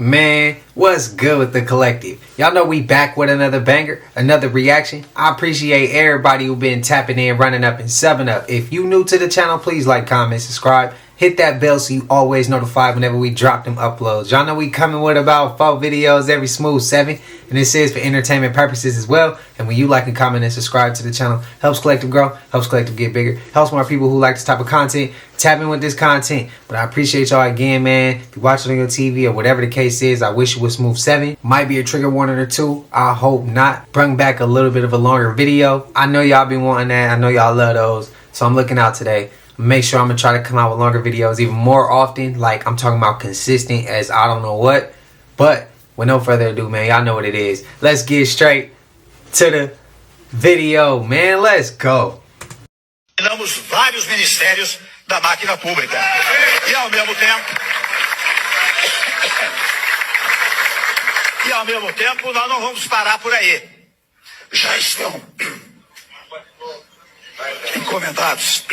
Man, what's good with the collective? Y'all know we back with another banger, another reaction. I appreciate everybody who been tapping in, running up, and subbing up. If you new to the channel, please like, comment, subscribe. Hit that bell so you always notified whenever we drop them uploads. Y'all know we coming with about 4 videos every smooth 7. And this is for entertainment purposes as well. And when you like and comment and subscribe to the channel, helps Collective grow, helps Collective get bigger, helps more people who like this type of content tap in with this content. But I appreciate y'all again, man. If you watch it on your TV or whatever the case is, I wish it was smooth 7. Might be a trigger warning or 2. I hope not. Bring back a little bit of a longer video. I know y'all been wanting that. I know y'all love those. So I'm looking out today. Make sure I'm going to try to come out with longer videos even more often. Like, I'm talking about consistent as I don't know what. But with no further ado, man, y'all know what it is. Let's get straight to the video, man. Let's go. Eliminamos vários ministérios da máquina pública. E ao mesmo tempo, nós não vamos parar por aí. Já estão encomendados.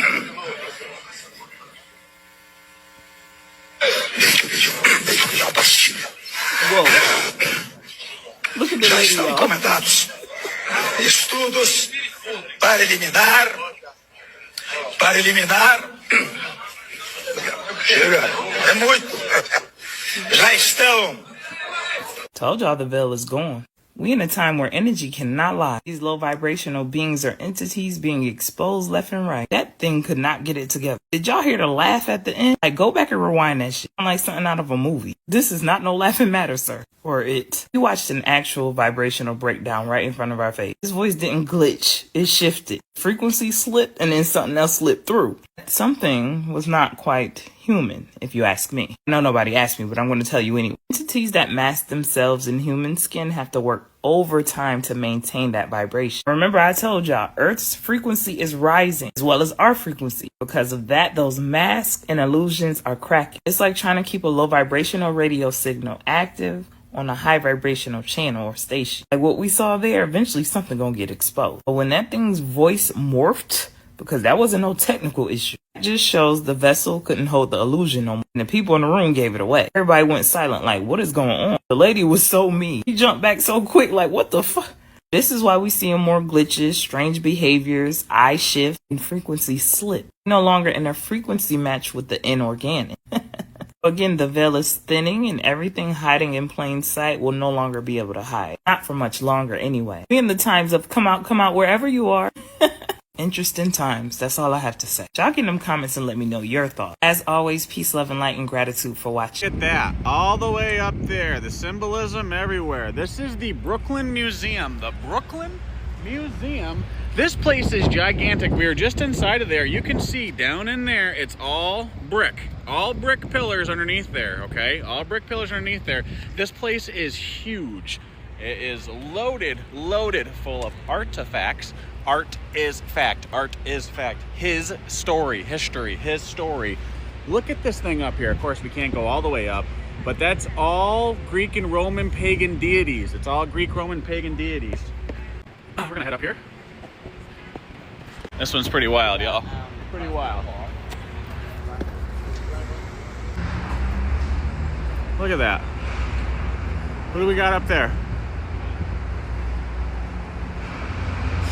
Deixa eu pedir uma pastilha. Já estão encomendados estudos para eliminar. Chega, é muito. Já estão. Told y'all the veil is gone. We in a time where energy cannot lie. These low vibrational beings are entities being exposed left and right. That thing could not get it together. Did y'all hear the laugh at the end? Like, go back and rewind that shit. Like something out of a movie. This is not no laughing matter, sir. Or it. We watched an actual vibrational breakdown right in front of our face. His voice didn't glitch. It shifted. Frequency slipped and then something else slipped through. Something was not quite human, if you ask me. I know nobody asked me, but I'm going to tell you anyway. Entities that mask themselves in human skin have to work overtime to maintain that vibration. Remember, I told y'all, Earth's frequency is rising as well as our frequency. Because of that, those masks and illusions are cracking. It's like trying to keep a low vibrational radio signal active on a high vibrational channel or station. Like what we saw there, eventually something gonna get exposed. But when that thing's voice morphed, because that wasn't no technical issue, it just shows the vessel couldn't hold the illusion no more. And the people in the room gave it away. Everybody went silent like, what is going on? The lady was so mean. She jumped back so quick like, what the fuck? This is why we see more glitches, strange behaviors, eye shift, and frequency slip. No longer in a frequency match with the inorganic. Again, the veil is thinning and everything hiding in plain sight will no longer be able to hide. Not for much longer anyway. We in the times of come out wherever you are. Interesting times. That's all I have to say. Y'all get in them comments and let me know your thoughts. As always, peace, love, and light, and gratitude for watching. Look at that. All the way up there. The symbolism everywhere. This is the Brooklyn Museum. The Brooklyn Museum. This place is gigantic. We are just inside of there. You can see down in there, it's all brick. All brick pillars underneath there, okay? All brick pillars underneath there. This place is huge. It is loaded full of artifacts. Art is fact. Art is fact. His story, history, his story. Look at this thing up here. Of course, we can't go all the way up, but that's all Greek and Roman pagan deities. It's all Greek, Roman, pagan deities. We're gonna head up here. This one's pretty wild, y'all. Pretty wild. Look at that. What do we got up there?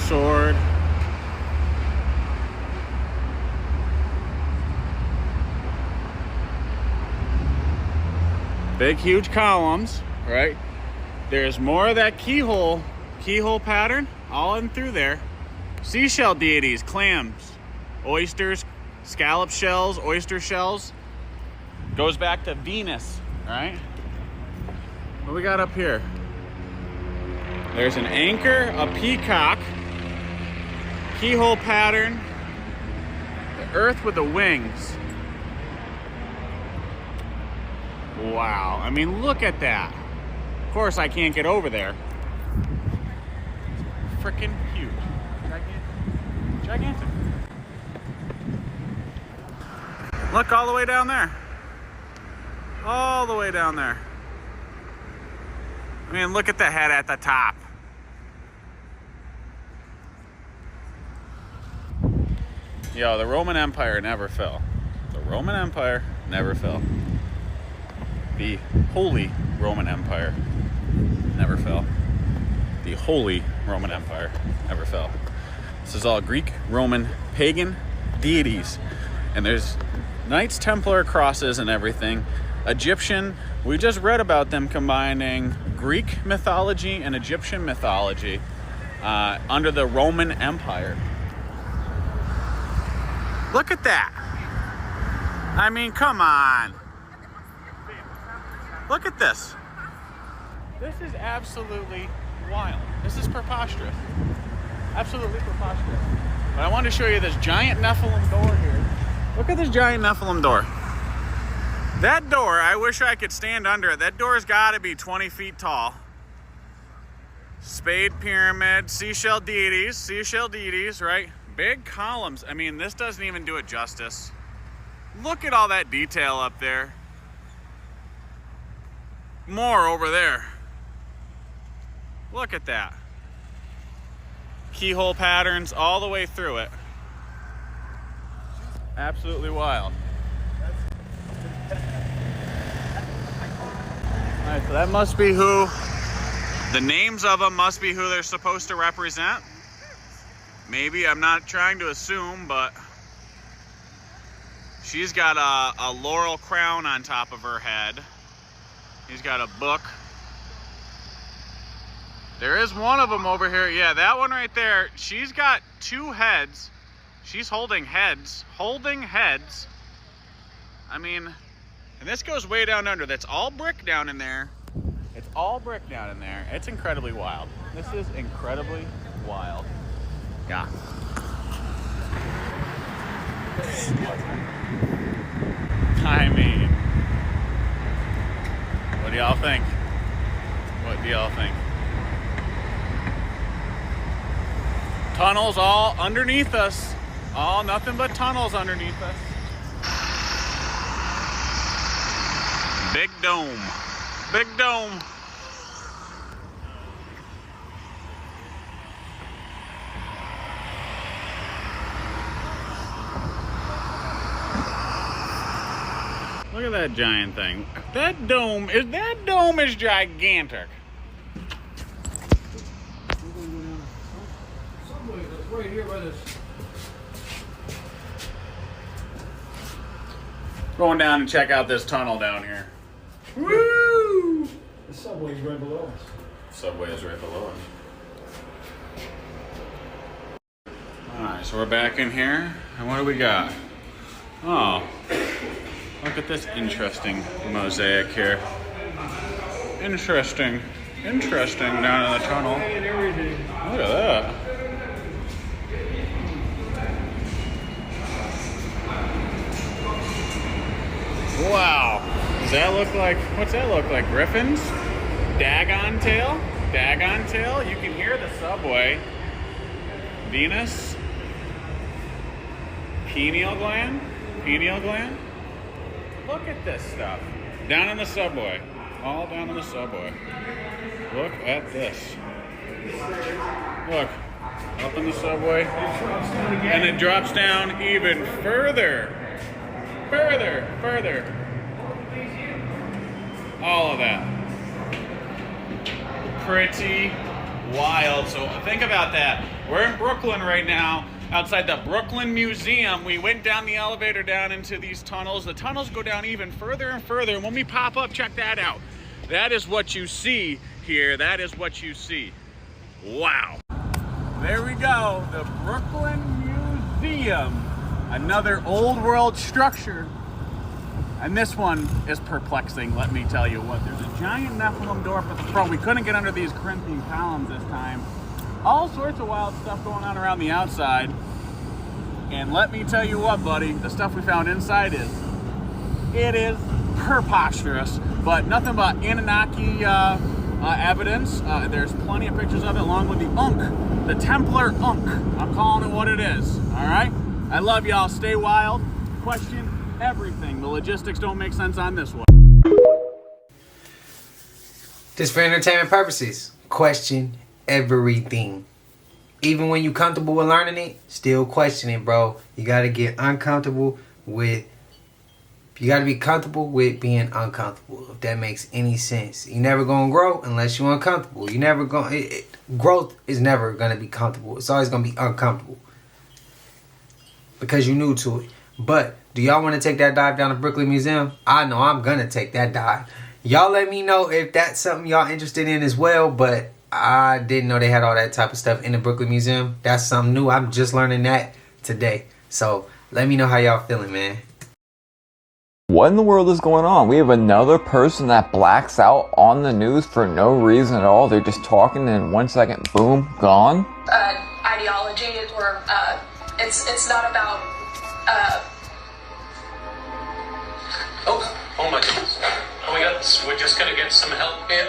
Sword. Big, huge columns, right? There's more of that keyhole pattern all in through there. Seashell deities, clams, oysters, scallop shells, oyster shells. Goes back to Venus, right? What do we got up here? There's an anchor, a peacock, keyhole pattern, the earth with the wings. Wow, I mean, look at that. Of course, I can't get over there. Freaking huge. Gigantic. Look all the way down there. All the way down there. I mean, look at the head at the top. Yo, the Roman Empire never fell. The Roman Empire never fell. The Holy Roman Empire never fell. The Holy Roman Empire never fell. This is all Greek, Roman, pagan deities. And there's Knights Templar crosses and everything. Egyptian, we just read about them combining Greek mythology and Egyptian mythology under the Roman Empire. Look at that. I mean, come on. Look at this. This is absolutely wild. This is preposterous. Absolutely preposterous. But I wanted to show you this giant Nephilim door here. Look at this giant Nephilim door. That door, I wish I could stand under it. That door's gotta be 20 feet tall. Spade pyramid, seashell deities, right? Big columns. I mean, this doesn't even do it justice. Look at all that detail up there. More over there. Look at that. Keyhole patterns all the way through it. Absolutely wild. Alright, so that must be who, the names of them must be who they're supposed to represent. Maybe, I'm not trying to assume, but she's got a laurel crown on top of her head. He's got a book. There is one of them over here. Yeah, that one right there. She's got two heads. She's holding heads. I mean, and this goes way down under. That's all brick down in there. It's all brick down in there. It's incredibly wild. This is incredibly wild. Yeah. I mean, what do y'all think? What do y'all think? Tunnels all underneath us. All nothing but tunnels underneath us. Big dome. Big dome. Look at that giant thing. That dome is gigantic. Right here by this. Going down and check out this tunnel down here. Woo! The subway's right below us. Subway is right below us. Alright, so we're back in here. And what do we got? Oh, look at this interesting mosaic here. Interesting down in the tunnel. Look at that. Wow. Does that look like, what's that look like? Griffins? Dagon tail? Dagon tail? You can hear the subway. Venus? Pineal gland? Pineal gland? Look at this stuff. Down in the subway. All down in the subway. Look at this. Look. Up in the subway. And it drops down even further. Further. All of that. Pretty wild. So think about that. We're in Brooklyn right now, outside the Brooklyn Museum. We went down the elevator down into these tunnels. The tunnels go down even further and further. And when we pop up, check that out. That is what you see here. That is what you see. Wow. There we go. The Brooklyn Museum. Another old world structure. And this one is perplexing, let me tell you what. There's a giant Nephilim door up at the front. We couldn't get under these Corinthian columns this time. All sorts of wild stuff going on around the outside. And let me tell you what, buddy, the stuff we found inside is preposterous, but nothing but Anunnaki evidence. There's plenty of pictures of it, along with the Ankh, the Templar Ankh. I'm calling it what it is, all right? I love y'all. Stay wild. Question everything. The logistics don't make sense on this one. Just for entertainment purposes. Question everything. Even when you're comfortable with learning it, still question it, bro. You gotta get uncomfortable with You got to be comfortable with being uncomfortable, if that makes any sense. You never going to grow unless you're uncomfortable. You never going growth is never going to be comfortable. It's always going to be uncomfortable because you're new to it. But do y'all want to take that dive down to Brooklyn Museum? I know I'm going to take that dive. Y'all let me know if that's something y'all interested in as well. But I didn't know they had all that type of stuff in the Brooklyn Museum. That's something new. I'm just learning that today. So let me know how y'all feeling, man. What in the world is going on? We have another person that blacks out on the news for no reason at all. They're just talking and in 1 second, boom, gone. Ideology, or it's not about. Oh my goodness! We're just gonna get some help here.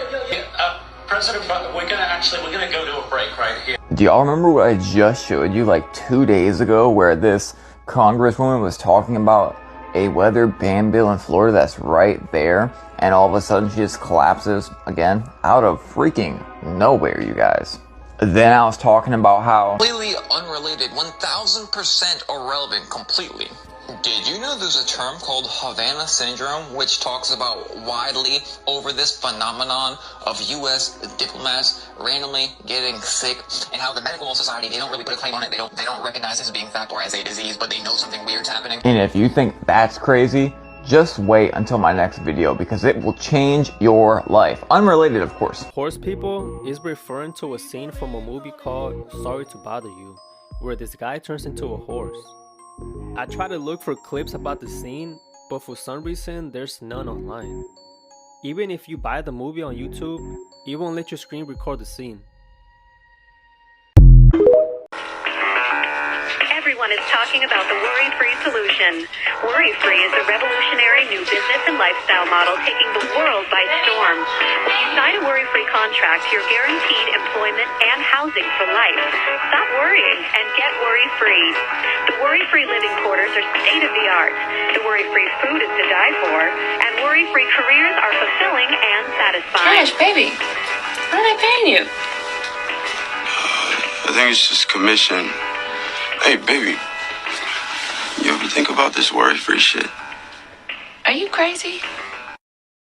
President, we're gonna go to a break right here. Do y'all remember what I just showed you like 2 days ago, where this congresswoman was talking about a weather ban bill in Florida that's right there, and all of a sudden she just collapses again out of freaking nowhere, you guys. Then I was talking about how completely unrelated, 1000% irrelevant, completely. Did you know there's a term called Havana Syndrome, which talks about widely over this phenomenon of U.S. diplomats randomly getting sick, and how the medical society, they don't really put a claim on it. They don't recognize this as being fact or as a disease, but they know something weird's happening. And if you think that's crazy, just wait until my next video, because it will change your life. Unrelated, of course. Horse people is referring to a scene from a movie called Sorry to Bother You, where this guy turns into a horse. I tried to look for clips about the scene, but for some reason there's none online. Even if you buy the movie on YouTube, it won't let your screen record the scene. Everyone is talking about the worry-free solution. Worry-free is a revolutionary new business and lifestyle model taking the world by storm. When you sign a worry-free contract, you're guaranteed employment and housing for life. Stop worrying and get worry-free. The worry-free living quarters are state-of-the-art. The worry-free food is to die for, and worry-free careers are fulfilling and satisfying. Gosh, baby, what are they paying you? I think it's just commission. Hey, baby, you ever think about this worry-free shit? Are you crazy?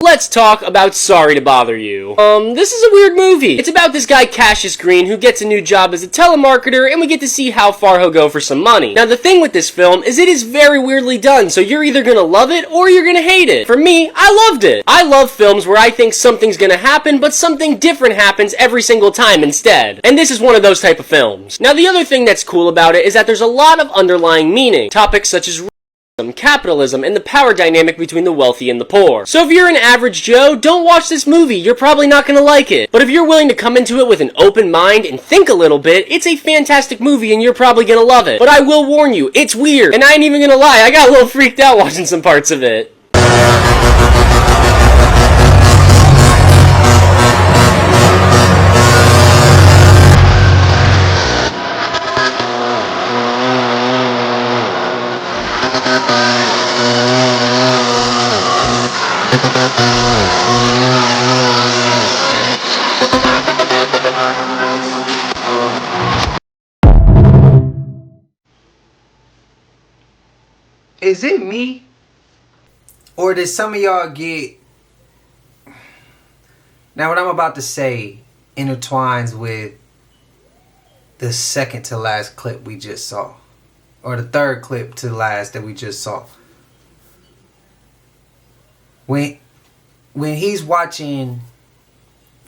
Let's talk about Sorry to Bother You. This is a weird movie. It's about this guy Cassius Green who gets a new job as a telemarketer, and we get to see how far he'll go for some money. Now the thing with this film is it is very weirdly done, so you're either gonna love it or you're gonna hate it. For me, I loved it. I love films where I think something's gonna happen, but something different happens every single time instead. And this is one of those type of films. Now the other thing that's cool about it is that there's a lot of underlying meaning. Topics such as capitalism, and the power dynamic between the wealthy and the poor. So if you're an average Joe, don't watch this movie. You're probably not gonna like it. But if you're willing to come into it with an open mind and think a little bit, it's a fantastic movie and you're probably gonna love it. But I will warn you, it's weird. And I ain't even gonna lie, I got a little freaked out watching some parts of it. Is it me? Or did some of y'all get... Now what I'm about to say intertwines with the second to last clip we just saw. Or the third clip to the last that we just saw. When he's watching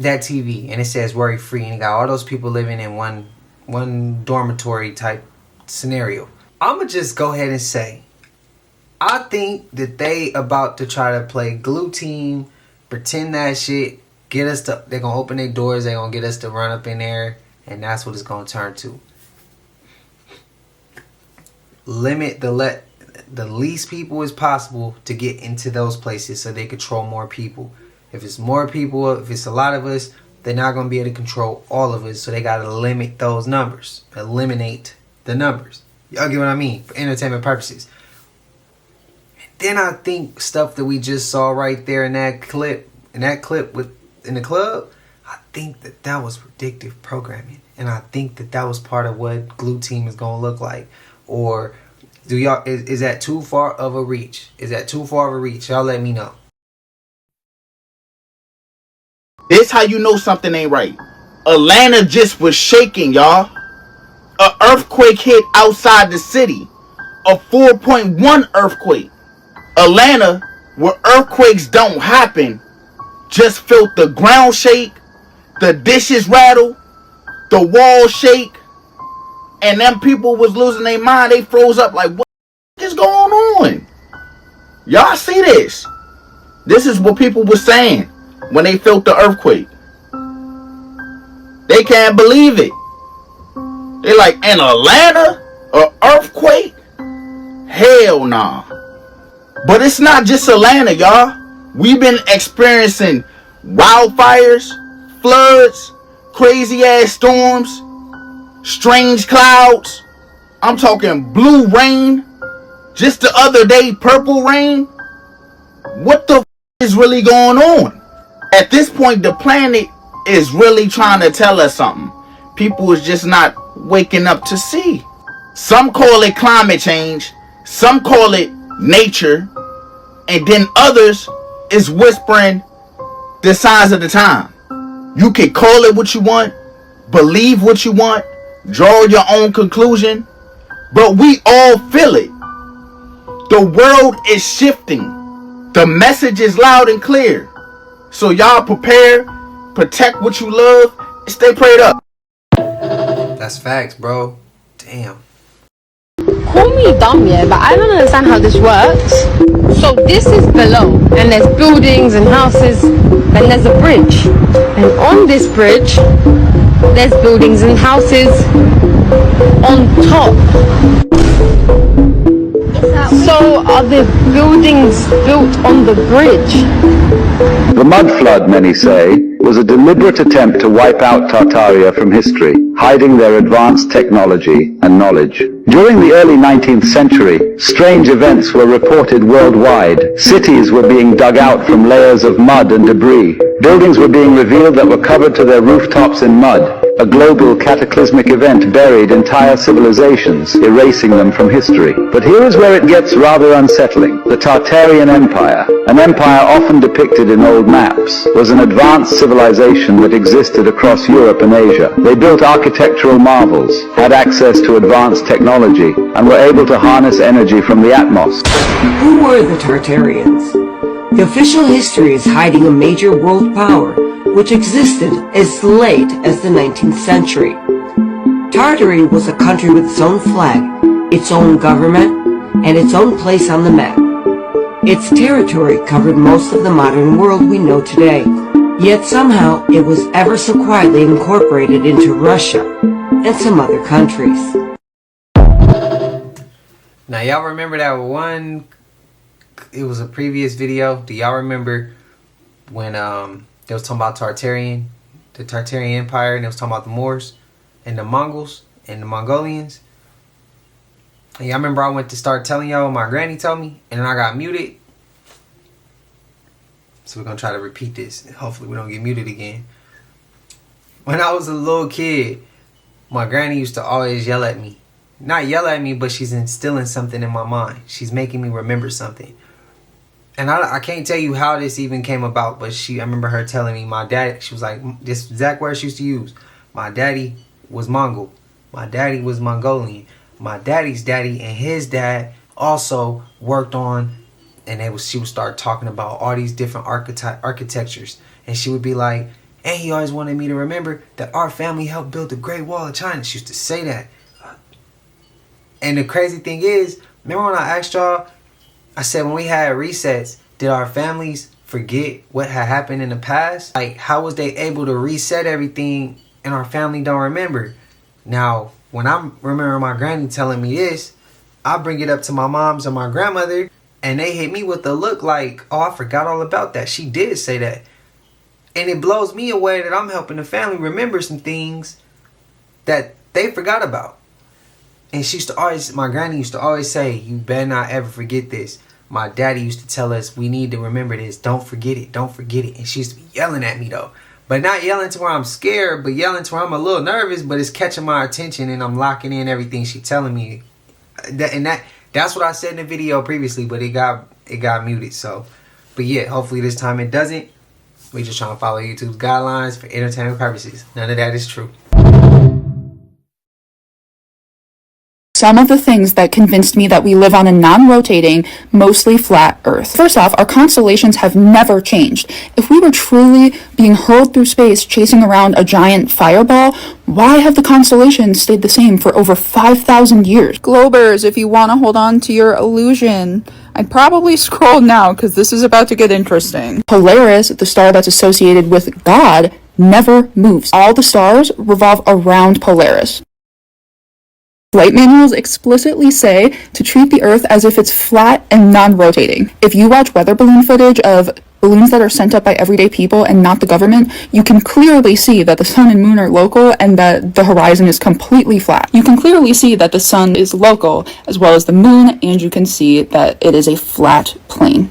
that TV and it says worry free and he got all those people living in one dormitory type scenario. I'ma just go ahead and say, I think that they about to try to play glue team, pretend that shit, get us to, they're gonna open their doors, they're gonna get us to run up in there, and that's what it's gonna turn to. Limit the least people as possible to get into those places so they control more people. If it's more people, if it's a lot of us, they're not gonna be able to control all of us, so they gotta limit those numbers. Eliminate the numbers. Y'all get what I mean? For entertainment purposes. Then I think stuff that we just saw right there in that clip in the club, I think that was predictive programming. And I think that was part of what Glue Team is going to look like. Or Do y'all is that too far of a reach? Is that too far of a reach? Y'all let me know. This how you know something ain't right. Atlanta just was shaking, y'all. An earthquake hit outside the city. A 4.1 earthquake. Atlanta, where earthquakes don't happen, just felt the ground shake, the dishes rattle, the walls shake, and them people was losing their mind. They froze up like, what is going on? Y'all see this? This is what people were saying when they felt the earthquake. They can't believe it. They like, in Atlanta? An earthquake? Hell nah. But it's not just Atlanta, y'all. We've been experiencing wildfires, floods, crazy ass storms, strange clouds. I'm talking blue rain. Just the other day, purple rain. What the is really going on? At this point, the planet is really trying to tell us something. People is just not waking up to see. Some call it climate change. Some call it nature. And then others is whispering the signs of the time. You can call it what you want, believe what you want, draw your own conclusion, but we all feel it. The world is shifting. The message is loud and clear. So y'all prepare, protect what you love, and stay prayed up. That's facts, bro. Damn. Call me dumb, yeah, but I don't understand how this works. So this is below, and there's buildings and houses, then there's a bridge. And on this bridge, there's buildings and houses on top. So are the buildings built on the bridge? The mud flood, many say, was a deliberate attempt to wipe out Tartaria from history, hiding their advanced technology and knowledge. During the early 19th century, strange events were reported worldwide. Cities were being dug out from layers of mud and debris. Buildings were being revealed that were covered to their rooftops in mud. A global cataclysmic event buried entire civilizations, erasing them from history. But here is where it gets rather unsettling. The Tartarian Empire, an empire often depicted in old maps, was an advanced civilization that existed across Europe and Asia. They built architectural marvels, had access to advanced technology, and were able to harness energy from the atmos. Who were the Tartarians? The official history is hiding a major world power which existed as late as the 19th century. Tartary was a country with its own flag, its own government, and its own place on the map. Its territory covered most of the modern world we know today, yet somehow it was ever so quietly incorporated into Russia and some other countries. Now y'all remember that one, it was a previous video. Do y'all remember when they was talking about the Tartarian Empire, and they was talking about the Moors and the Mongols and the Mongolians? And y'all remember I went to start telling y'all what my granny told me, and then I got muted. So we're gonna try to repeat this. Hopefully we don't get muted again. When I was a little kid, my granny used to always yell at me. Not yell at me, but she's instilling something in my mind. She's making me remember something. And I can't tell you how this even came about, but I remember her telling me, my dad, she was like, this exact word she used to use. My daddy was Mongol. My daddy was Mongolian. My daddy's daddy and his dad also worked on, and she would start talking about all these different architectures. And she would be like, and he always wanted me to remember that our family helped build the Great Wall of China. She used to say that. And the crazy thing is, remember when I asked y'all, I said when we had resets, did our families forget what had happened in the past? Like, how was they able to reset everything and our family don't remember? Now, when I remember my granny telling me this, I bring it up to my moms and my grandmother, and they hit me with a look like, oh, I forgot all about that. She did say that. And it blows me away that I'm helping the family remember some things that they forgot about. And my granny used to always say, you better not ever forget this. My daddy used to tell us, we need to remember this. Don't forget it. Don't forget it. And she used to be yelling at me, though. But not yelling to where I'm scared, but yelling to where I'm a little nervous, but it's catching my attention and I'm locking in everything she's telling me. That's what I said in the video previously, but it got muted. So, but yeah, hopefully this time it doesn't. We just trying to follow YouTube's guidelines for entertainment purposes. None of that is true. Some of the things that convinced me that we live on a non-rotating, mostly flat Earth. First off, our constellations have never changed. If we were truly being hurled through space chasing around a giant fireball, why have the constellations stayed the same for over 5,000 years? Globers, if you want to hold on to your illusion, I'd probably scroll now because this is about to get interesting. Polaris, the star that's associated with God, never moves. All the stars revolve around Polaris. Flight manuals explicitly say to treat the Earth as if it's flat and non-rotating. If you watch weather balloon footage of balloons that are sent up by everyday people and not the government, you can clearly see that the sun and moon are local and that the horizon is completely flat. You can clearly see that the sun is local as well as the moon, and you can see that it is a flat plane.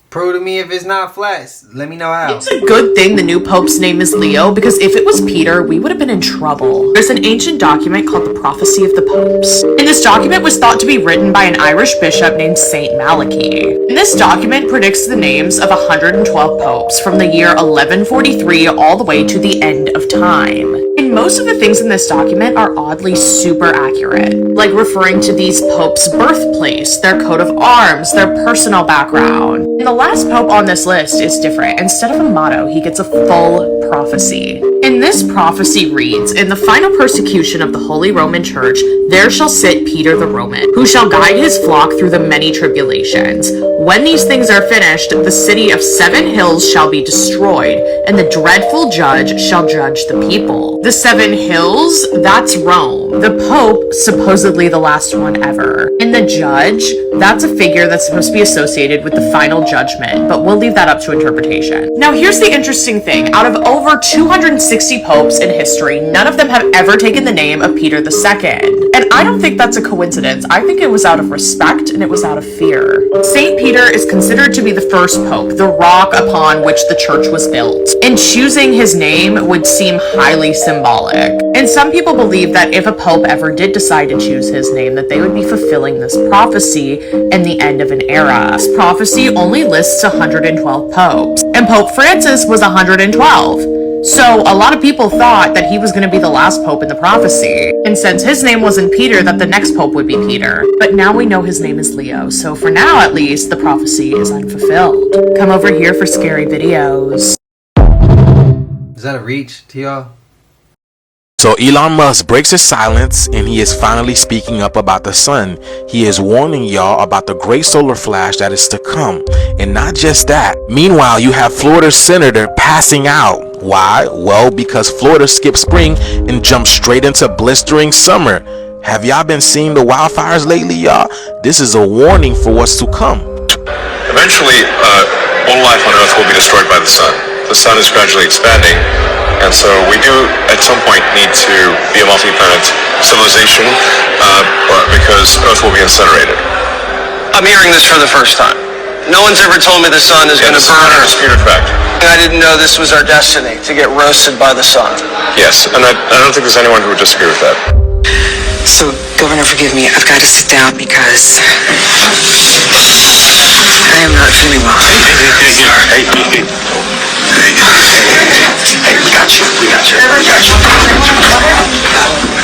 Prove to me if it's not flat. Let me know how. It's a good thing the new pope's name is Leo, because if it was Peter, we would have been in trouble. There's an ancient document called the Prophecy of the Popes. And this document was thought to be written by an Irish bishop named Saint Malachy. And this document predicts the names of 112 popes from the year 1143 all the way to the end of time. And most of the things in this document are oddly super accurate, like referring to these popes' birthplace, their coat of arms, their personal background. And the last pope on this list is different. Instead of a motto, he gets a full prophecy. And this prophecy reads, "In the final persecution of the Holy Roman Church, there shall sit Peter the Roman, who shall guide his flock through the many tribulations. When these things are finished, the city of 7 hills shall be destroyed, and the dreadful judge shall judge the people." The 7 hills, that's Rome. The Pope, supposedly the last one ever. And the judge, that's a figure that's supposed to be associated with the final judgment, but we'll leave that up to interpretation. Now here's the interesting thing. Out of over 260 popes in history, none of them have ever taken the name of Peter II. And I don't think that's a coincidence. I think it was out of respect and it was out of fear. Saint Peter is considered to be the first pope, the rock upon which the church was built. And choosing his name would seem highly symbolic. And some people believe that if a pope ever did decide to choose his name, that they would be fulfilling this prophecy and the end of an era. This prophecy only lists 112 popes, and Pope Francis was 112. So a lot of people thought that he was going to be the last pope in the prophecy. And since his name wasn't Peter, that the next pope would be Peter. But now we know his name is Leo, so for now at least, the prophecy is unfulfilled. Come over here for scary videos. Is that a reach to y'all? So Elon Musk breaks his silence and he is finally speaking up about the sun. He is warning y'all about the great solar flash that is to come. And not just that. Meanwhile, you have Florida's senator passing out. Why? Well, because Florida skipped spring and jumped straight into blistering summer. Have y'all been seeing the wildfires lately, y'all? This is a warning for what's to come. Eventually, all life on Earth will be destroyed by the sun. The sun is gradually expanding. And so we do, at some point, need to be a multi-planet civilization because Earth will be incinerated. I'm hearing this for the first time. No one's ever told me the sun is going to burn Earth. This is a disputed fact. I didn't know this was our destiny, to get roasted by the sun. Yes, and I don't think there's anyone who would disagree with that. So, Governor, forgive me. I've got to sit down because I am not feeling well. Hey, we got you.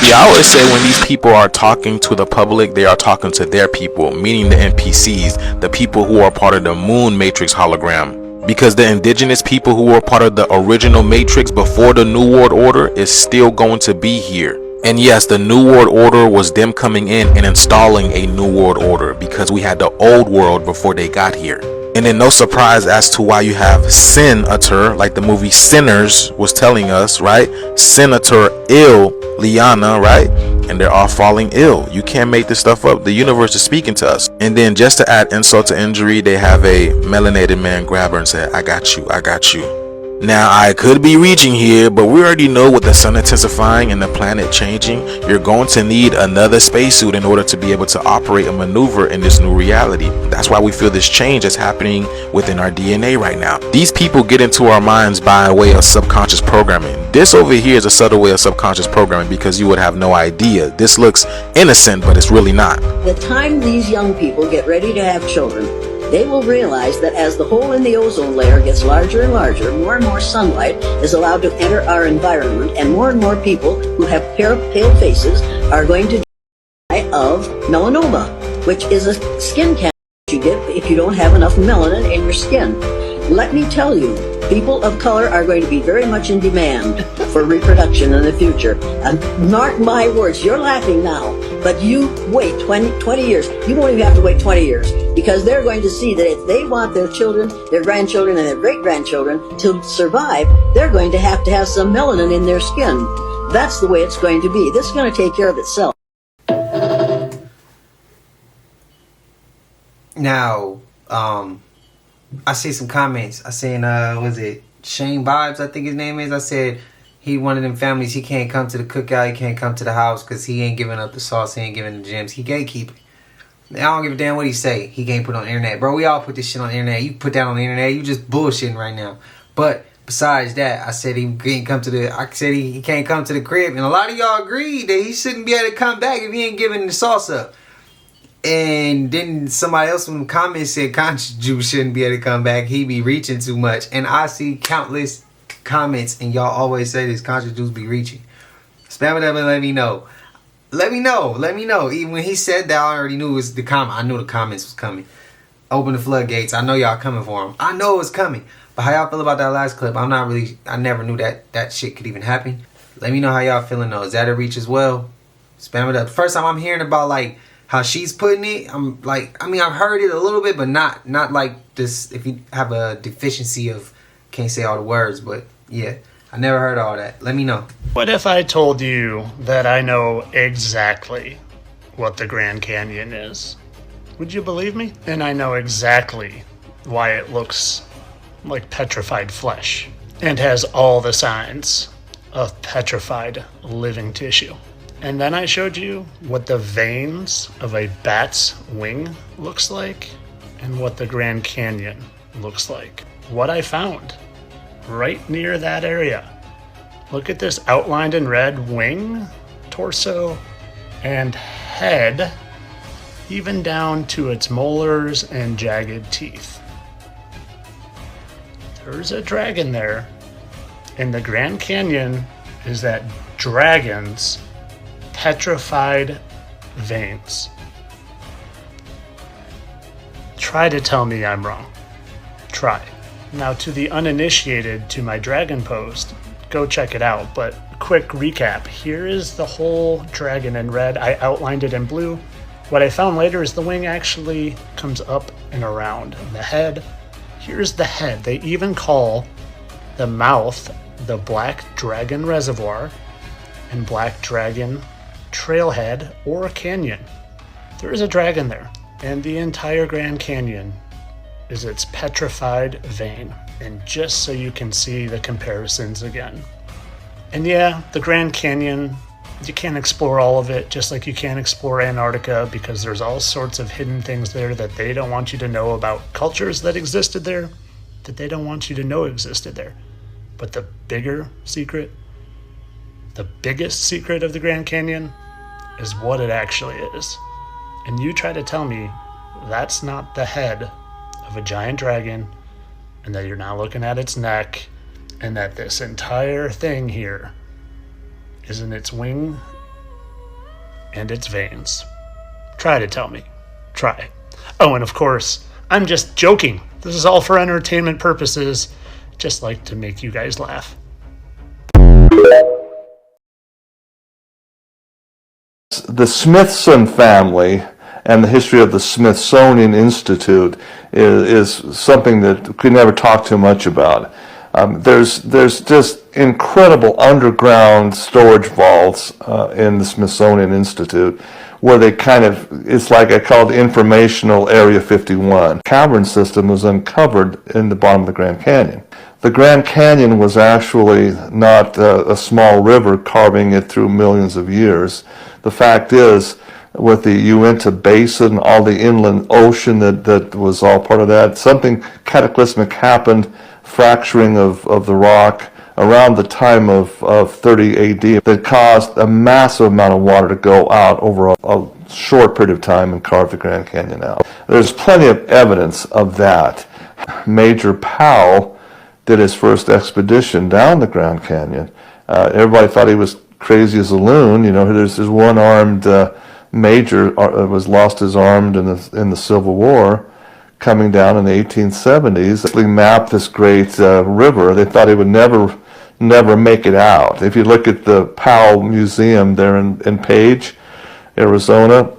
Yeah, I always say when these people are talking to the public, they are talking to their people, meaning the NPCs, the people who are part of the Moon Matrix hologram. Because the indigenous people who were part of the original Matrix before the New World Order is still going to be here. And yes, the New World Order was them coming in and installing a New World Order because we had the old world before they got here. And then no surprise as to why you have Senator, like the movie Sinners was telling us, right? Senator ill, Liana, right? And they're all falling ill. You can't make this stuff up. The universe is speaking to us. And then just to add insult to injury, they have a melanated man grab her and say, I got you, I got you. Now, I could be reaching here, but we already know with the sun intensifying and the planet changing, you're going to need another spacesuit in order to be able to operate and maneuver in this new reality. That's why we feel this change is happening within our DNA right now. These people get into our minds by way of subconscious programming. This over here is a subtle way of subconscious programming because you would have no idea. This looks innocent, but it's really not. The time these young people get ready to have children, they will realize that as the hole in the ozone layer gets larger and larger, more and more sunlight is allowed to enter our environment, and more people who have pale faces are going to die of melanoma, which is a skin cancer you get if you don't have enough melanin in your skin. Let me tell you, people of color are going to be very much in demand for reproduction in the future. And mark my words, you're laughing now, but you wait 20 years. You won't even have to wait 20 years, because they're going to see that if they want their children, their grandchildren, and their great-grandchildren to survive, they're going to have some melanin in their skin. That's the way it's going to be. This is going to take care of itself. Now, I see some comments. I seen, was it Shane Vibes, I think his name is. I said he one of them families, he can't come to the cookout, he can't come to the house because he ain't giving up the sauce, he ain't giving the gems. He gatekeeping. I don't give a damn what he say. He can't put it on the internet. Bro, we all put this shit on the internet. You put that on the internet, you just bullshitting right now. But besides that, I said he can't come to the crib. And a lot of y'all agreed that he shouldn't be able to come back if he ain't giving the sauce up. And then somebody else in the comments said Conscious Juice shouldn't be able to come back. He be reaching too much. And I see countless comments, and y'all always say this, Conscious Juice be reaching. Spam it up and let me know. Let me know. Even when he said that, I already knew it was the comment. I knew the comments was coming. Open the floodgates. I know y'all coming for him. I know it's coming. But how y'all feel about that last clip? I never knew that shit could even happen. Let me know how y'all feeling though. Is that a reach as well? Spam it up. First time I'm hearing about like how she's putting it, I'm like, I mean, I've heard it a little bit, but not like this. If you have a deficiency of, can't say all the words, but yeah, I never heard all that. Let me know. What if I told you that I know exactly what the Grand Canyon is? Would you believe me? And I know exactly why it looks like petrified flesh and has all the signs of petrified living tissue. And then I showed you what the veins of a bat's wing looks like and what the Grand Canyon looks like. What I found right near that area. Look at this outlined in red wing, torso, and head, even down to its molars and jagged teeth. There's a dragon there, and the Grand Canyon is that dragon's petrified veins. Try to tell me I'm wrong. Try. Now, to the uninitiated to my dragon post, go check it out, but quick recap. Here is the whole dragon in red. I outlined it in blue. What I found later is the wing actually comes up and around. The head, here's the head. They even call the mouth the Black Dragon Reservoir and Black Dragon Trailhead or Canyon. There is a dragon there, and the entire Grand Canyon is its petrified vein. And just so you can see the comparisons again. And yeah, the Grand Canyon, you can't explore all of it, just like you can't explore Antarctica, because there's all sorts of hidden things there that they don't want you to know about, cultures that existed there that they don't want you to know existed there. But the bigger secret, the biggest secret of the Grand Canyon is what it actually is. And you try to tell me that's not the head of a giant dragon, and that you're not looking at its neck, and that this entire thing here isn't its wing and its veins. Try to tell me. Try. Oh, and of course, I'm just joking. This is all for entertainment purposes, just like to make you guys laugh. The Smithson family and the history of the Smithsonian Institute is something that we never talk too much about. There's just incredible underground storage vaults in the Smithsonian Institute where they it's like I call it informational Area 51. Cavern system was uncovered in the bottom of the Grand Canyon. The Grand Canyon was actually not a small river carving it through millions of years. The fact is, with the Uinta Basin, all the inland ocean that was all part of that, something cataclysmic happened, fracturing of the rock around the time of 30 AD that caused a massive amount of water to go out over a short period of time and carve the Grand Canyon out. There's plenty of evidence of that. Major Powell did his first expedition down the Grand Canyon. Everybody thought he was crazy as a loon. You know, there's this one-armed major was lost his arm in the Civil War, coming down in the 1870s. They mapped this great river. They thought he would never make it out. If you look at the Powell Museum there in Page, Arizona,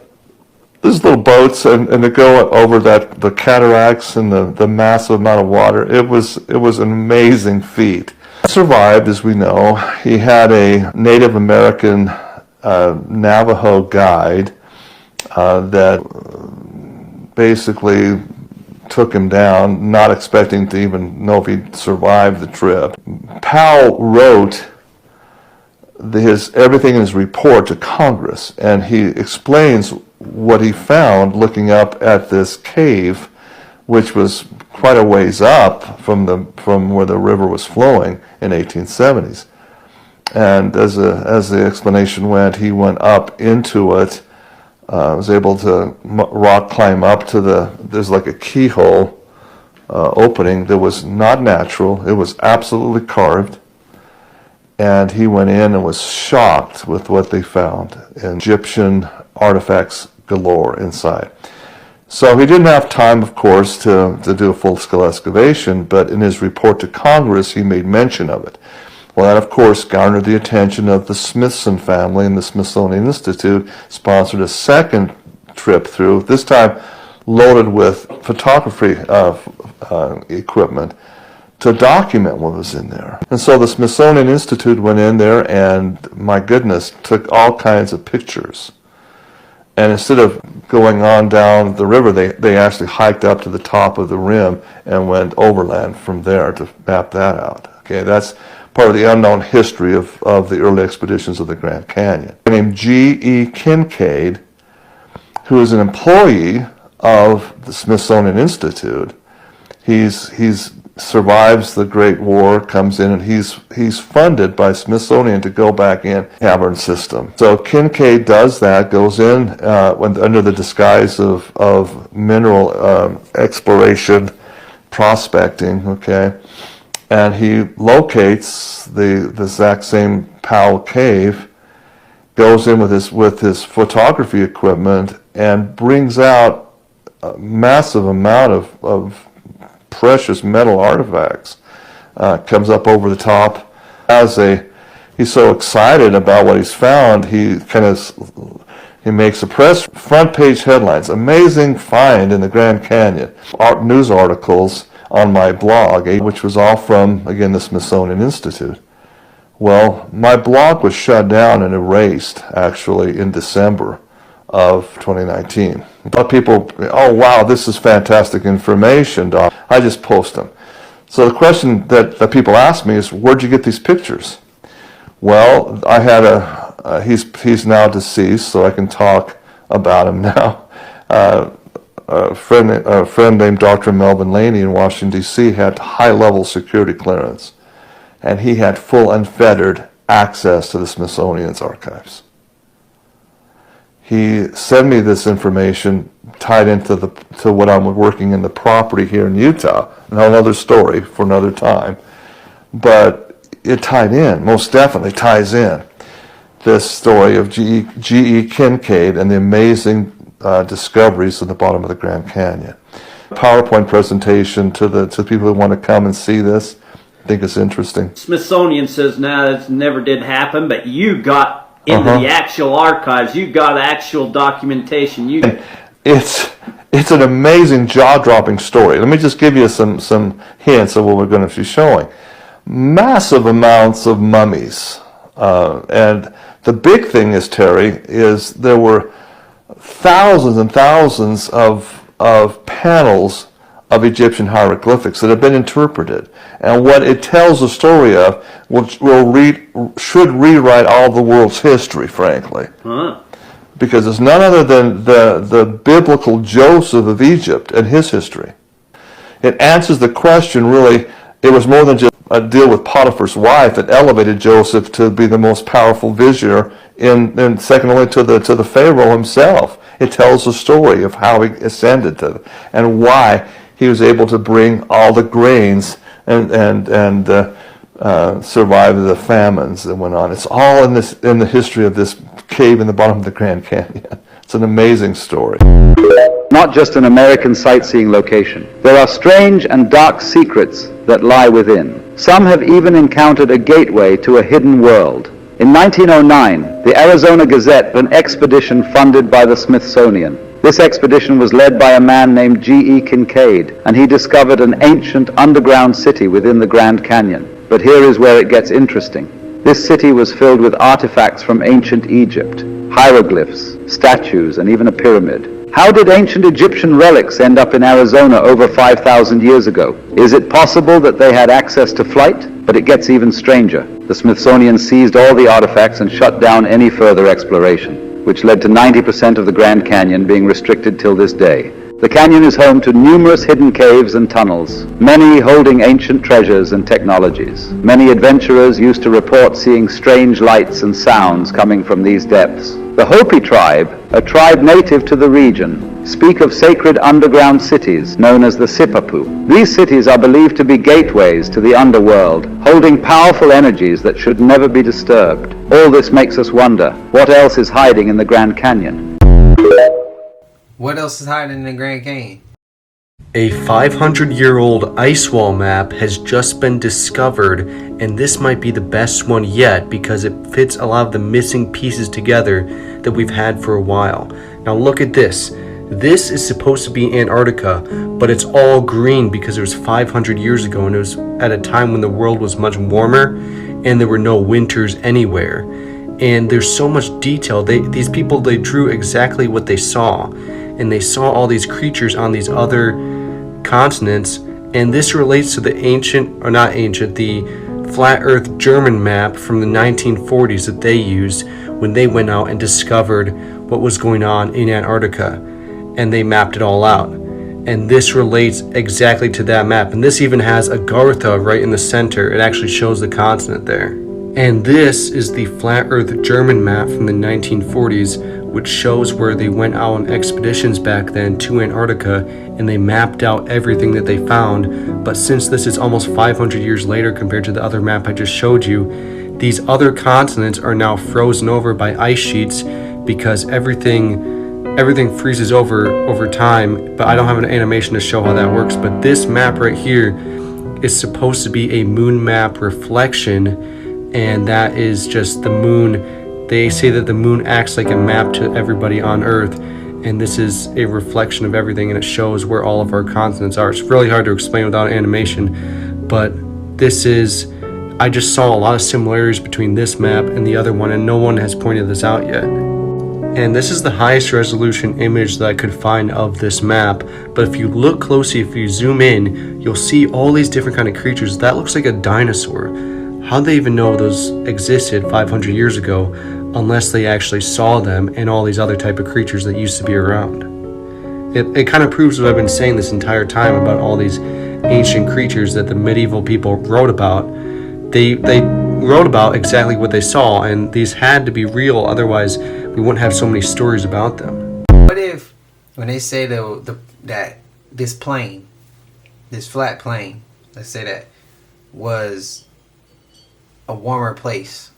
there's little boats and they go over the cataracts and the massive amount of water. It was an amazing feat. He survived, as we know. He had a Native American Navajo guide that basically took him down, not expecting to even know if he'd survived the trip. Powell wrote everything in his report to Congress, and he explains what he found looking up at this cave, which was quite a ways up from where the river was flowing in 1870s. And as the explanation went, he went up into it, was able to rock climb up to there's like a keyhole opening that was not natural. It was absolutely carved. And he went in and was shocked with what they found. Egyptian artifacts galore inside. So he didn't have time, of course, to do a full-scale excavation, but in his report to Congress, he made mention of it. Well, that, of course, garnered the attention of the Smithson family, and the Smithsonian Institute sponsored a second trip through, this time loaded with photography equipment to document what was in there. And so the Smithsonian Institute went in there and, my goodness, took all kinds of pictures. And instead of going on down the river, they actually hiked up to the top of the rim and went overland from there to map that out. Okay, that's part of the unknown history of the early expeditions of the Grand Canyon. A guy named G.E. Kincaid, who is an employee of the Smithsonian Institute, he's survives the Great War, comes in, and he's funded by Smithsonian to go back in cavern system. So Kincaid does that, goes in under the disguise of mineral exploration, prospecting, okay, and he locates the exact same Powell cave, goes in with his photography equipment, and brings out a massive amount of precious metal artifacts. Comes up over the top. He's so excited about what he's found, he makes a press front page headlines. Amazing find in the Grand Canyon. News articles on my blog, which was all from, again, the Smithsonian Institute. Well, my blog was shut down and erased, actually, in December of 2019. A lot of people, oh wow, this is fantastic information, Doc. I just post them. So the question that people ask me is, where'd you get these pictures? Well, I had he's now deceased, so I can talk about him now. A friend named Dr. Melvin Laney in Washington, D.C. had high-level security clearance, and he had full unfettered access to the Smithsonian's archives. He sent me this information tied into what I'm working in the property here in Utah. Another story for another time. But it tied in, most definitely ties in, this story of G.E. Kincaid and the amazing discoveries at the bottom of the Grand Canyon. PowerPoint presentation to people who want to come and see this. I think it's interesting. Smithsonian says, nah, that never did happen, but you got into the actual archives. You got actual documentation. It's an amazing, jaw-dropping story. Let me just give you some hints of what we're going to be showing. Massive amounts of mummies. And the big thing is, Terry, is there were thousands and thousands of panels of Egyptian hieroglyphics that have been interpreted. And what it tells the story of should rewrite all the world's history, frankly. Huh. Because it's none other than the biblical Joseph of Egypt and his history. It answers the question, really, it was more than just a deal with Potiphar's wife that elevated Joseph to be the most powerful visionary, in second only to the Pharaoh himself. It tells the story of how he ascended to, and why he was able to bring all the grains and survive the famines that went on. It's all in the history of this cave in the bottom of the Grand Canyon. It's an amazing story. Not just an American sightseeing location. There are strange and dark secrets that lie within. Some have even encountered a gateway to a hidden world. In 1909, the Arizona Gazette, an expedition funded by the Smithsonian. This expedition was led by a man named G.E. Kincaid, and he discovered an ancient underground city within the Grand Canyon. But here is where it gets interesting. This city was filled with artifacts from ancient Egypt, hieroglyphs, statues, and even a pyramid. How did ancient Egyptian relics end up in Arizona over 5,000 years ago? Is it possible that they had access to flight? But it gets even stranger. The Smithsonian seized all the artifacts and shut down any further exploration, which led to 90% of the Grand Canyon being restricted till this day. The canyon is home to numerous hidden caves and tunnels, many holding ancient treasures and technologies. Many adventurers used to report seeing strange lights and sounds coming from these depths. The Hopi tribe, a tribe native to the region, speak of sacred underground cities known as the Sipapu. These cities are believed to be gateways to the underworld, holding powerful energies that should never be disturbed. All this makes us wonder, what else is hiding in the Grand Canyon? What else is hiding in the Grand Canyon? A 500-year-old ice wall map has just been discovered, and this might be the best one yet because it fits a lot of the missing pieces together that we've had for a while. Now look at this. This is supposed to be Antarctica, but it's all green because it was 500 years ago, and it was at a time when the world was much warmer and there were no winters anywhere. And there's so much detail. These people, they drew exactly what they saw. And they saw all these creatures on these other continents, and this relates to the the flat earth German map from the 1940s that they used when they went out and discovered what was going on in Antarctica, and they mapped it all out. And this relates exactly to that map, and this even has Agartha right in the center. It actually shows the continent there. And this is the flat earth German map from the 1940s, which shows where they went out on expeditions back then to Antarctica, and they mapped out everything that they found. But since this is almost 500 years later compared to the other map I just showed you, these other continents are now frozen over by ice sheets because everything freezes over time. But I don't have an animation to show how that works. But this map right here is supposed to be a moon map reflection, and that is just the moon. They say that the moon acts like a map to everybody on Earth, and this is a reflection of everything, and it shows where all of our continents are. It's really hard to explain without animation, but I just saw a lot of similarities between this map and the other one, and no one has pointed this out yet. And this is the highest resolution image that I could find of this map, but if you look closely, if you zoom in, you'll see all these different kind of creatures. That looks like a dinosaur. How'd they even know those existed 500 years ago unless they actually saw them and all these other type of creatures that used to be around? It kind of proves what I've been saying this entire time about all these ancient creatures that the medieval people wrote about. They wrote about exactly what they saw, and these had to be real, otherwise we wouldn't have so many stories about them. What if, when they say that this plane, this flat plane, let's say that, was a warmer place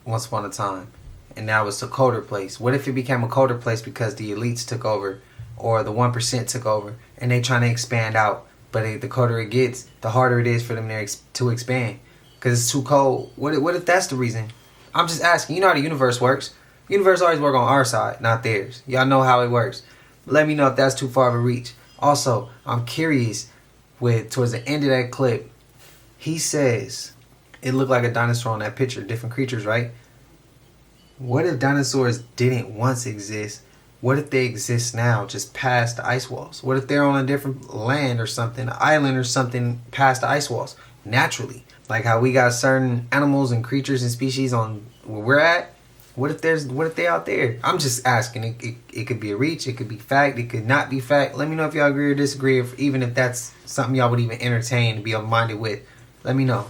once upon a time, and now it's a colder place? What if it became a colder place because the elites took over, or the 1% took over, and they trying to expand out, but the colder it gets, the harder it is for them to expand because it's too cold? What if that's the reason? I'm just asking. You know how the universe works. The universe always works on our side, not theirs. Y'all know how it works. Let me know if that's too far of a reach. Also, I'm curious, towards the end of that clip, he says it looked like a dinosaur on that picture, different creatures, right? What if dinosaurs didn't once exist, What if they exist now, just past the ice walls? What if they're on a different land or something, an island or something past the ice walls, naturally? Like how we got certain animals and creatures and species on where we're at. What if they out there? I'm just asking. It could be a reach. It could be fact. It could not be fact. Let me know if y'all agree or disagree. Even if that's something y'all would even entertain and be open-minded with. Let me know.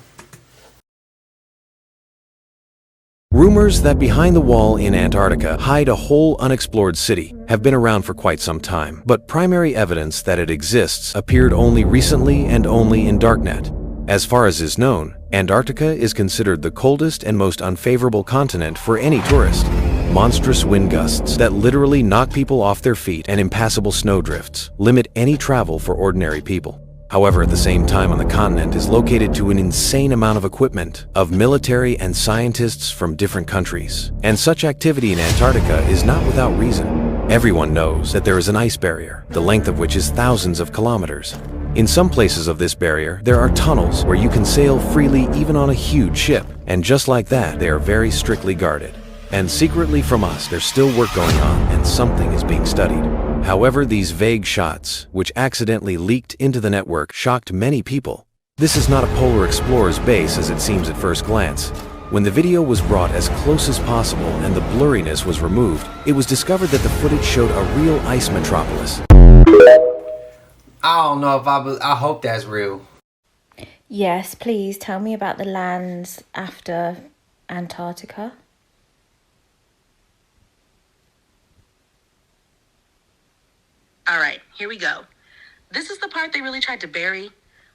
Rumors that behind the wall in Antarctica hide a whole unexplored city have been around for quite some time, but primary evidence that it exists appeared only recently and only in Darknet. As far as is known, Antarctica is considered the coldest and most unfavorable continent for any tourist. Monstrous wind gusts that literally knock people off their feet and impassable snowdrifts limit any travel for ordinary people. However, at the same time on the continent is located to an insane amount of equipment, of military and scientists from different countries. And such activity in Antarctica is not without reason. Everyone knows that there is an ice barrier, the length of which is thousands of kilometers. In some places of this barrier, there are tunnels where you can sail freely even on a huge ship. And just like that, they are very strictly guarded. And secretly from us, there's still work going on and something is being studied. However, these vague shots, which accidentally leaked into the network, shocked many people. This is not a Polar Explorer's base as it seems at first glance. When the video was brought as close as possible and the blurriness was removed, it was discovered that the footage showed a real ice metropolis. I don't know if I hope that's real. Yes, please tell me about the lands after Antarctica. All right, here we go. This is the part they really tried to bury.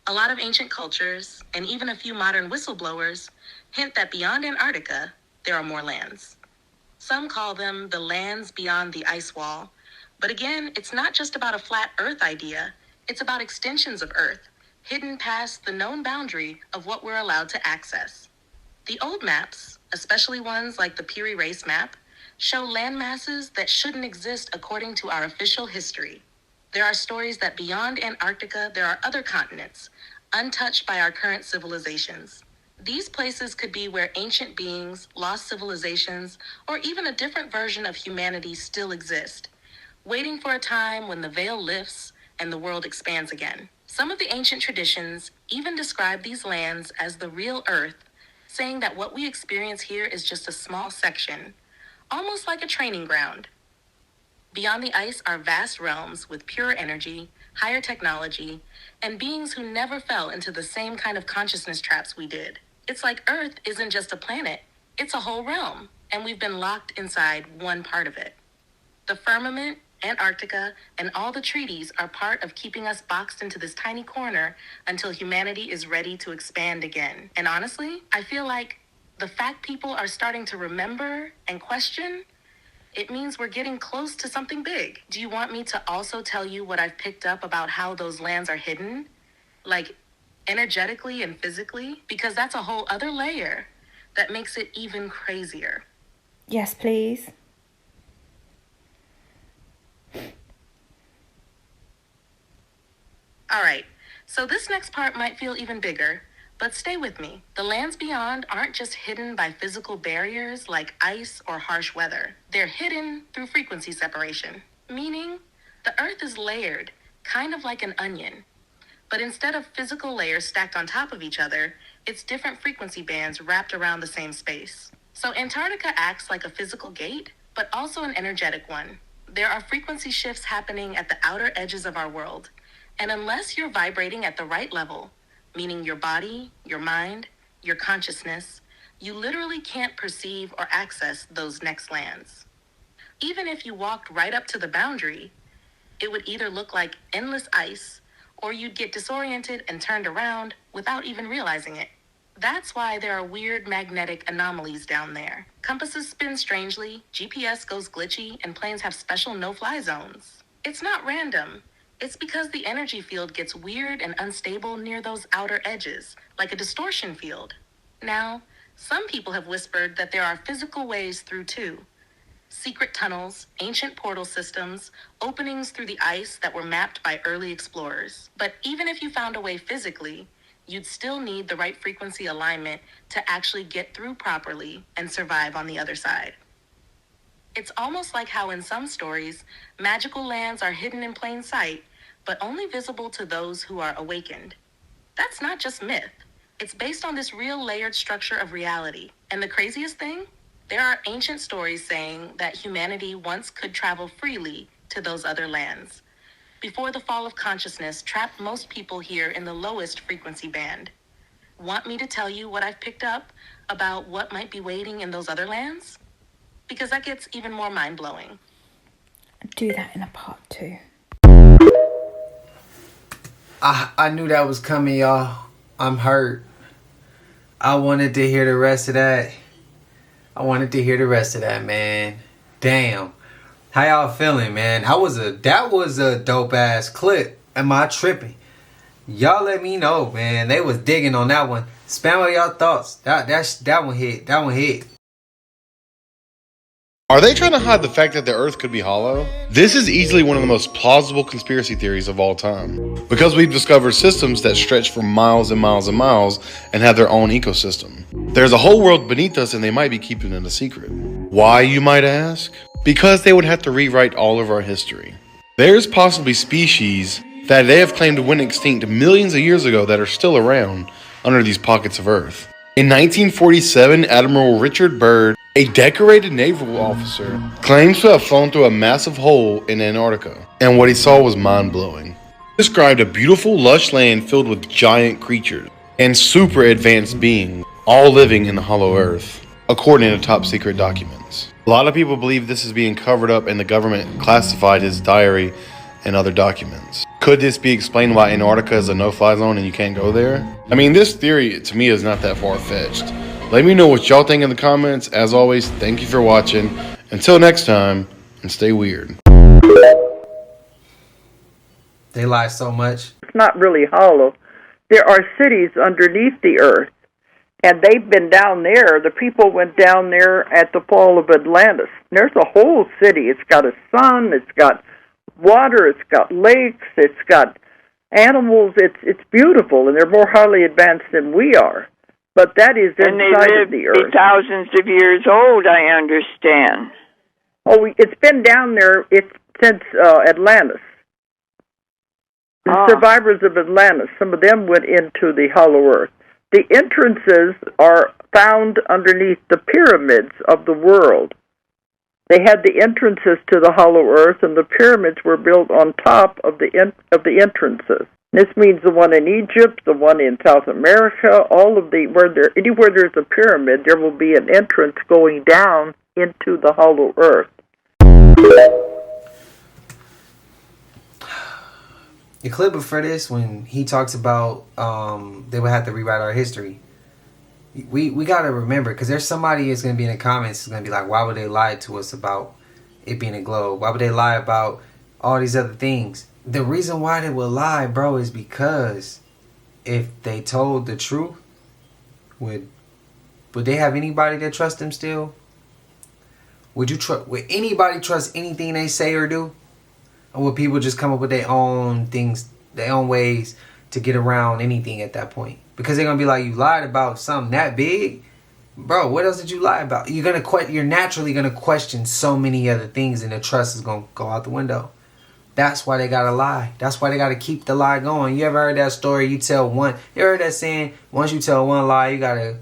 A lot of ancient cultures, and even a few modern whistleblowers, hint that beyond Antarctica, there are more lands. Some call them the lands beyond the ice wall. But again, it's not just about a flat Earth idea. It's about extensions of Earth, hidden past the known boundary of what we're allowed to access. The old maps, especially ones like the Piri Reis map, show land masses that shouldn't exist according to our official history. There are stories that beyond Antarctica, there are other continents, untouched by our current civilizations. These places could be where ancient beings, lost civilizations, or even a different version of humanity still exist, waiting for a time when the veil lifts and the world expands again. Some of the ancient traditions even describe these lands as the real Earth, saying that what we experience here is just a small section, almost like a training ground. Beyond the ice are vast realms with pure energy, higher technology, and beings who never fell into the same kind of consciousness traps we did. It's like Earth isn't just a planet, it's a whole realm, and we've been locked inside one part of it. The firmament, Antarctica, and all the treaties are part of keeping us boxed into this tiny corner until humanity is ready to expand again. And honestly, I feel like the fact people are starting to remember and question, it means we're getting close to something big. Do you want me to also tell you what I've picked up about how those lands are hidden? Like energetically and physically? Because that's a whole other layer that makes it even crazier. Yes, please. All right, so this next part might feel even bigger, but stay with me. The lands beyond aren't just hidden by physical barriers like ice or harsh weather. They're hidden through frequency separation, meaning the Earth is layered, kind of like an onion. But instead of physical layers stacked on top of each other, it's different frequency bands wrapped around the same space. So Antarctica acts like a physical gate, but also an energetic one. There are frequency shifts happening at the outer edges of our world. And unless you're vibrating at the right level, meaning your body, your mind, your consciousness, you literally can't perceive or access those next lands. Even if you walked right up to the boundary, it would either look like endless ice, or you'd get disoriented and turned around without even realizing it. That's why there are weird magnetic anomalies down there. Compasses spin strangely, GPS goes glitchy, and planes have special no-fly zones. It's not random. It's because the energy field gets weird and unstable near those outer edges, like a distortion field. Now, some people have whispered that there are physical ways through too. Secret tunnels, ancient portal systems, openings through the ice that were mapped by early explorers. But even if you found a way physically, you'd still need the right frequency alignment to actually get through properly and survive on the other side. It's almost like how in some stories, magical lands are hidden in plain sight, but only visible to those who are awakened. That's not just myth. It's based on this real layered structure of reality. And the craziest thing? There are ancient stories saying that humanity once could travel freely to those other lands, before the fall of consciousness trapped most people here in the lowest frequency band. Want me to tell you what I've picked up about what might be waiting in those other lands? Because that gets even more mind-blowing. Do that in a part 2. I knew that was coming, y'all. I'm hurt. I wanted to hear the rest of that. Man. Damn. How y'all feeling, man? That was a dope ass clip. Am I tripping? Y'all let me know, man. They was digging on that one. Spam all y'all thoughts. That one hit. That one hit. Are they trying to hide the fact that the Earth could be hollow? This is easily one of the most plausible conspiracy theories of all time, because we've discovered systems that stretch for miles and miles and miles and have their own ecosystem. There's a whole world beneath us and they might be keeping it a secret. Why, you might ask? Because they would have to rewrite all of our history. There's possibly species that they have claimed went extinct millions of years ago that are still around under these pockets of Earth. In 1947, Admiral Richard Byrd, a decorated naval officer, claims to have flown through a massive hole in Antarctica, and what he saw was mind-blowing. He described a beautiful, lush land filled with giant creatures and super advanced beings, all living in the hollow Earth, according to top-secret documents. A lot of people believe this is being covered up and the government classified his diary and other documents. Could this be explained why Antarctica is a no-fly zone and you can't go there? I mean, this theory, to me, is not that far-fetched. Let me know what y'all think in the comments. As always, thank you for watching. Until next time, and stay weird. They lie so much. It's not really hollow. There are cities underneath the earth, and they've been down there. The people went down there at the fall of Atlantis. There's a whole city. It's got a sun, it's got water, it's got lakes, it's got animals. It's beautiful, and they're more highly advanced than we are. But that is inside of the earth. And they live thousands of years old, I understand. Oh, it's been down there since Atlantis. The survivors of Atlantis, some of them went into the hollow earth. The entrances are found underneath the pyramids of the world. They had the entrances to the hollow earth, and the pyramids were built on top of the entrances. This means the one in Egypt, the one in South America, anywhere there's a pyramid, there will be an entrance going down into the hollow earth. The clip before this, when he talks about they would have to rewrite our history. We got to remember, because there's somebody that's going to be in the comments is going to be like, why would they lie to us about it being a globe? Why would they lie about all these other things? The reason why they would lie, bro, is because if they told the truth, would they have anybody that trust them still? Would anybody trust anything they say or do? Or would people just come up with their own things, their own ways to get around anything at that point? Because they're gonna be like, you lied about something that big, bro. What else did you lie about? You're naturally gonna question so many other things, and the trust is gonna go out the window. That's why they gotta lie. That's why they gotta keep the lie going. You ever heard that story? You ever heard that saying? Once you tell one lie, you gotta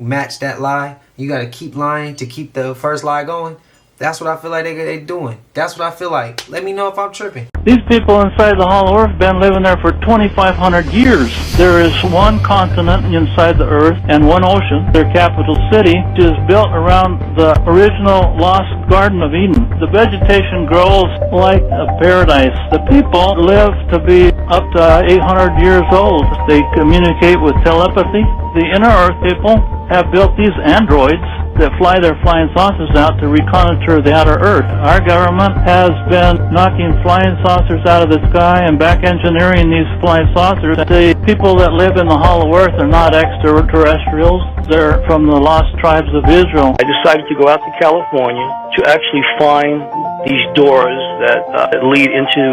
match that lie. You gotta keep lying to keep the first lie going. That's what I feel like they doing. That's what I feel like. Let me know if I'm tripping. These people inside the hollow earth have been living there for 2,500 years. There is one continent inside the earth and one ocean. Their capital city is built around the original lost Garden of Eden. The vegetation grows like a paradise. The people live to be up to 800 years old. They communicate with telepathy. The inner earth people have built these androids that fly their flying saucers out to reconnoiter the outer earth. Our government has been knocking flying saucers out of the sky and back engineering these flying saucers. The people that live in the hollow earth are not extraterrestrials. They're from the lost tribes of Israel. I decided to go out to California to actually find these doors that lead into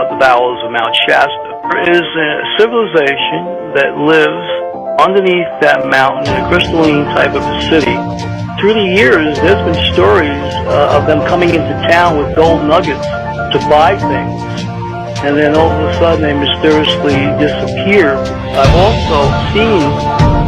the bowels of Mount Shasta. There is a civilization that lives underneath that mountain in a crystalline type of a city, through the years, there's been stories of them coming into town with gold nuggets to buy things, and then all of a sudden they mysteriously disappear. I've also seen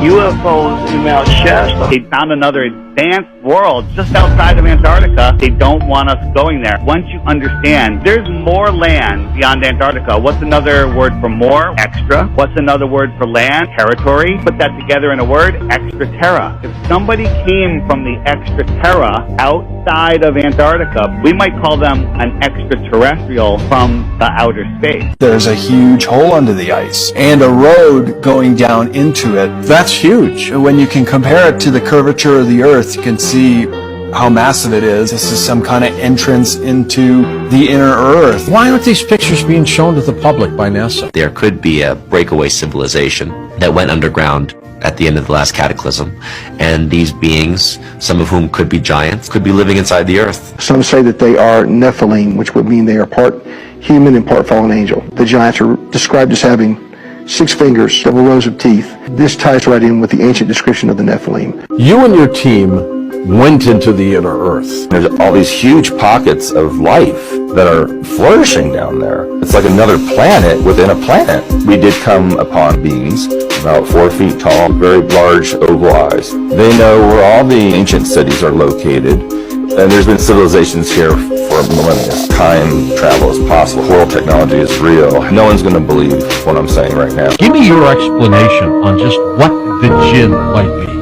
UFOs in Mount Shasta. They found another advanced world just outside of Antarctica. They don't want us going there. Once you understand, there's more land beyond Antarctica. What's another word for more? Extra. What's another word for land? Territory. Put that together in a word, extra terra. If somebody came from the extra terra outside of Antarctica, we might call them an extraterrestrial from the outer space. There's a huge hole under the ice and a road going down into it. That's huge. When you can compare it to the curvature of the Earth, you can see how massive it is. This is some kind of entrance into the inner Earth. Why aren't these pictures being shown to the public by NASA? There could be a breakaway civilization that went underground at the end of the last cataclysm, and these beings, some of whom could be giants, could be living inside the Earth. Some say that they are Nephilim, which would mean they are part human and part fallen angel. The giants are described as having 6 fingers, several rows of teeth. This ties right in with the ancient description of the Nephilim. You and your team went into the inner Earth. There's all these huge pockets of life that are flourishing down there. It's like another planet within a planet. We did come upon beings about 4 feet tall, very large oval eyes. They know where all the ancient cities are located, and there's been civilizations here for millennia. Time travel is possible. World technology is real. No one's going to believe what I'm saying right now. Give me your explanation on just what the jinn might be.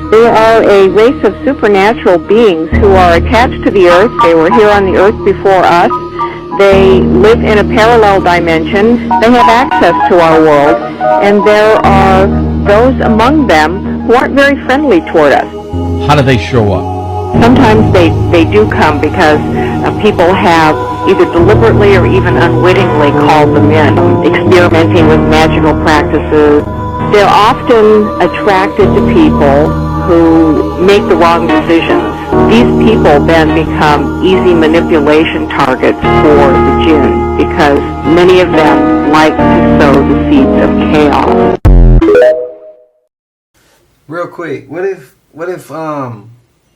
They are a race of supernatural beings who are attached to the Earth. They were here on the Earth before us. They live in a parallel dimension. They have access to our world. And there are those among them who aren't very friendly toward us. How do they show up? Sometimes they do come because people have either deliberately or even unwittingly called them in, experimenting with magical practices. They're often attracted to people who make the wrong decisions. These people then become easy manipulation targets for the jinn because many of them like to sow the seeds of chaos. Real quick, what if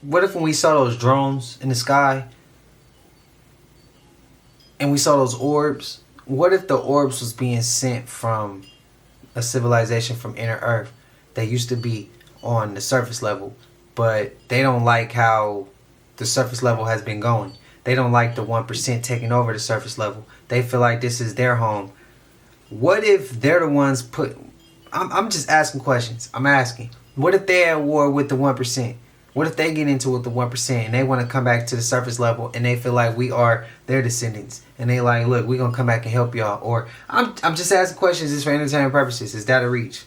when we saw those drones in the sky and we saw those orbs, what if the orbs was being sent from a civilization from inner Earth that used to be on the surface level, but they don't like how the surface level has been going. They don't like the 1% taking over the surface level. They feel like this is their home. What if they're the ones I'm just asking questions. I'm asking. What if they're at war with the 1%? What if they get into it with the 1% and they want to come back to the surface level and they feel like we are their descendants and they like, look, we're gonna come back and help y'all? Or I'm just asking questions just for entertainment purposes. Is that a reach?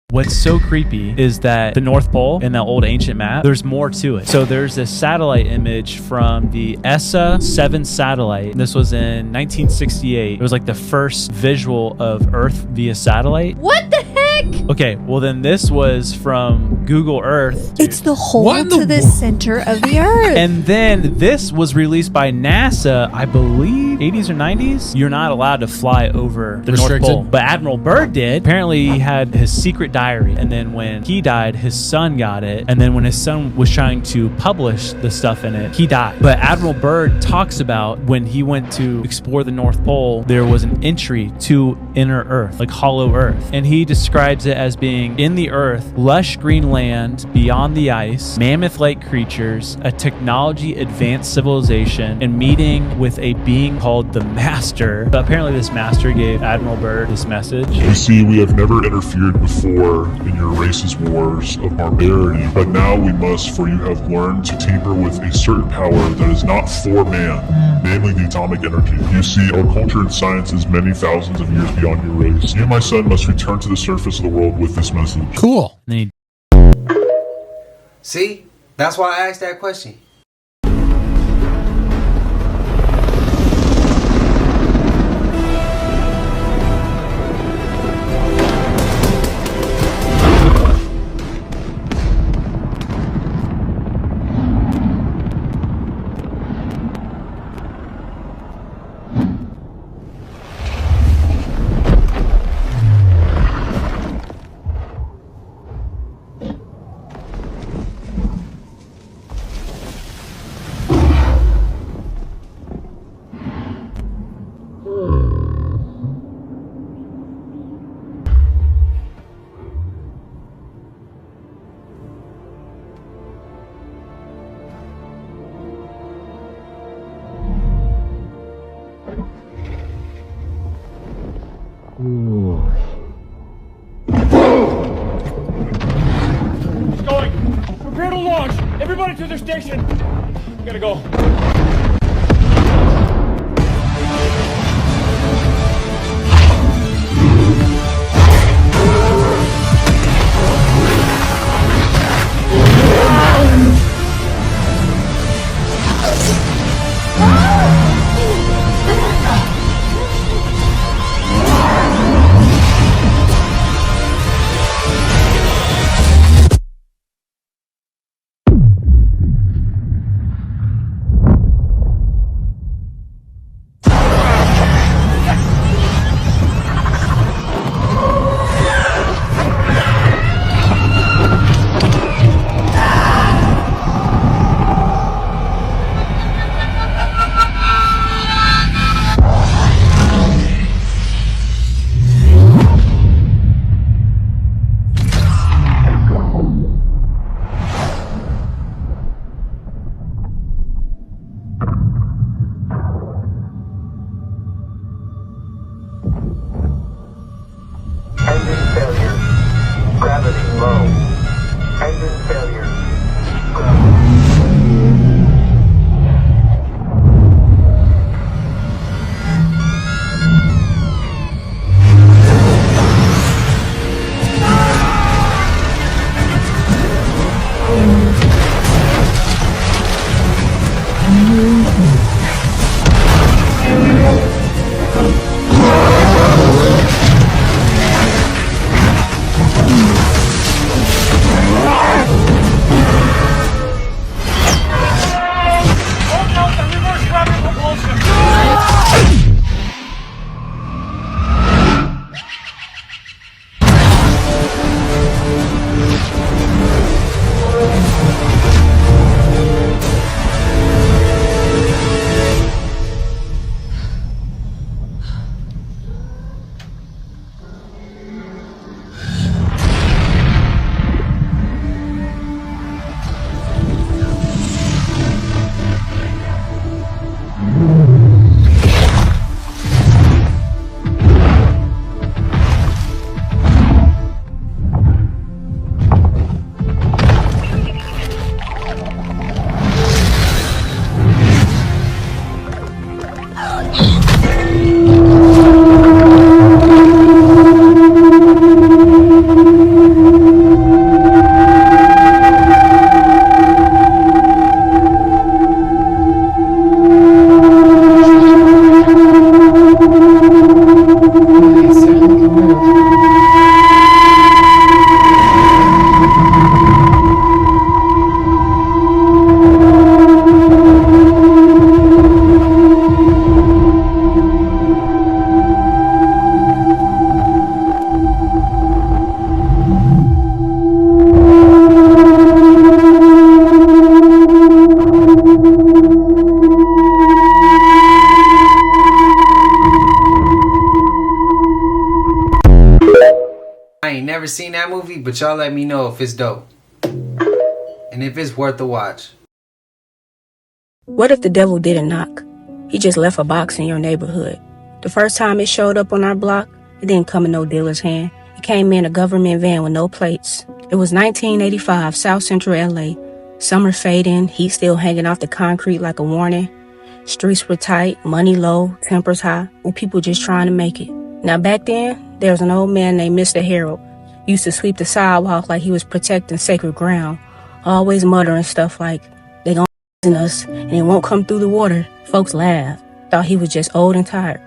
What's so creepy is that the North Pole in that old ancient map, there's more to it. So there's a satellite image from the ESA 7 satellite. This was in 1968. It was like the first visual of Earth via satellite. What the heck? Okay, well then this was from Google Earth. It's the hole to the center of the Earth. And then this was released by NASA, I believe, 80s or 90s. You're not allowed to fly over the North Pole. But Admiral Byrd did. Apparently he had his secret diary. And then when he died, his son got it. And then when his son was trying to publish the stuff in it, he died. But Admiral Byrd talks about when he went to explore the North Pole, there was an entry to inner Earth, like hollow Earth. And he describes it as being in the Earth, lush green land beyond the ice, mammoth-like creatures, a technology advanced civilization, and meeting with a being called the Master. So apparently this Master gave Admiral Byrd this message. You see, we have never interfered before in your race's wars of barbarity, but now we must, for you have learned to tamper with a certain power that is not for man, namely the atomic energy. You see, our culture and science is many thousands of years beyond your race. You, my son, must return to the surface of the world with this message. Cool. See? That's why I asked that question. It's going! Prepare to launch! Everybody to their station! Gotta go. I ain't never seen that movie, but y'all let me know if it's dope. And if it's worth a watch. What if the devil didn't knock? He just left a box in your neighborhood. The first time it showed up on our block, it didn't come in no dealer's hand. It came in a government van with no plates. It was 1985, South Central LA. Summer fading, heat still hanging off the concrete like a warning. Streets were tight, money low, tempers high, and people just trying to make it. Now back then, there was an old man named Mr. Harold. Used to sweep the sidewalk like he was protecting sacred ground. Always muttering stuff like, they gon' in us and it won't come through the water. Folks laughed, thought he was just old and tired.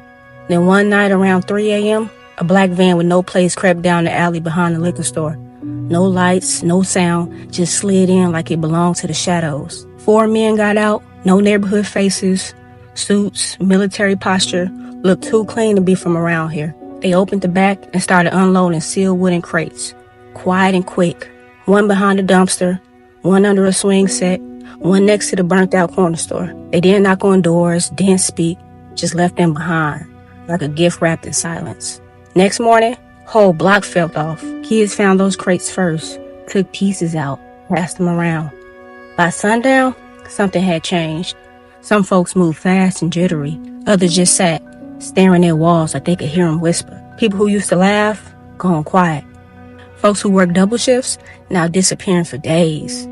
Then one night around 3 a.m., a black van with no plates crept down the alley behind the liquor store. No lights, no sound, just slid in like it belonged to the shadows. 4 men got out, no neighborhood faces, suits, military posture, looked too clean to be from around here. They opened the back and started unloading sealed wooden crates. Quiet and quick. One behind the dumpster, one under a swing set, one next to the burnt out corner store. They didn't knock on doors, didn't speak, just left them behind, like a gift wrapped in silence. Next morning, whole block felt off. Kids found those crates first, took pieces out, passed them around. By sundown, something had changed. Some folks moved fast and jittery. Others just sat, staring at walls like they could hear them whisper. People who used to laugh, gone quiet. Folks who work double shifts, now disappearing for days.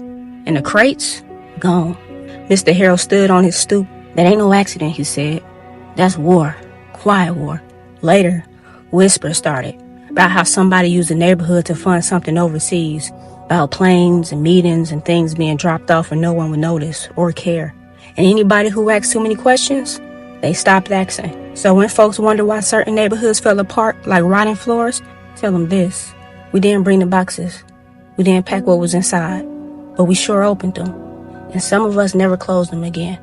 And the crates, gone. Mr. Harold stood on his stoop. That ain't no accident, he said. That's war. Quiet war. Later, whispers started about how somebody used the neighborhood to fund something overseas. About planes and meetings and things being dropped off and no one would notice or care. And anybody who asked too many questions, they stopped asking. So when folks wonder why certain neighborhoods fell apart like rotting floors, tell them this. We didn't bring the boxes. We didn't pack what was inside. But we sure opened them. And some of us never closed them again.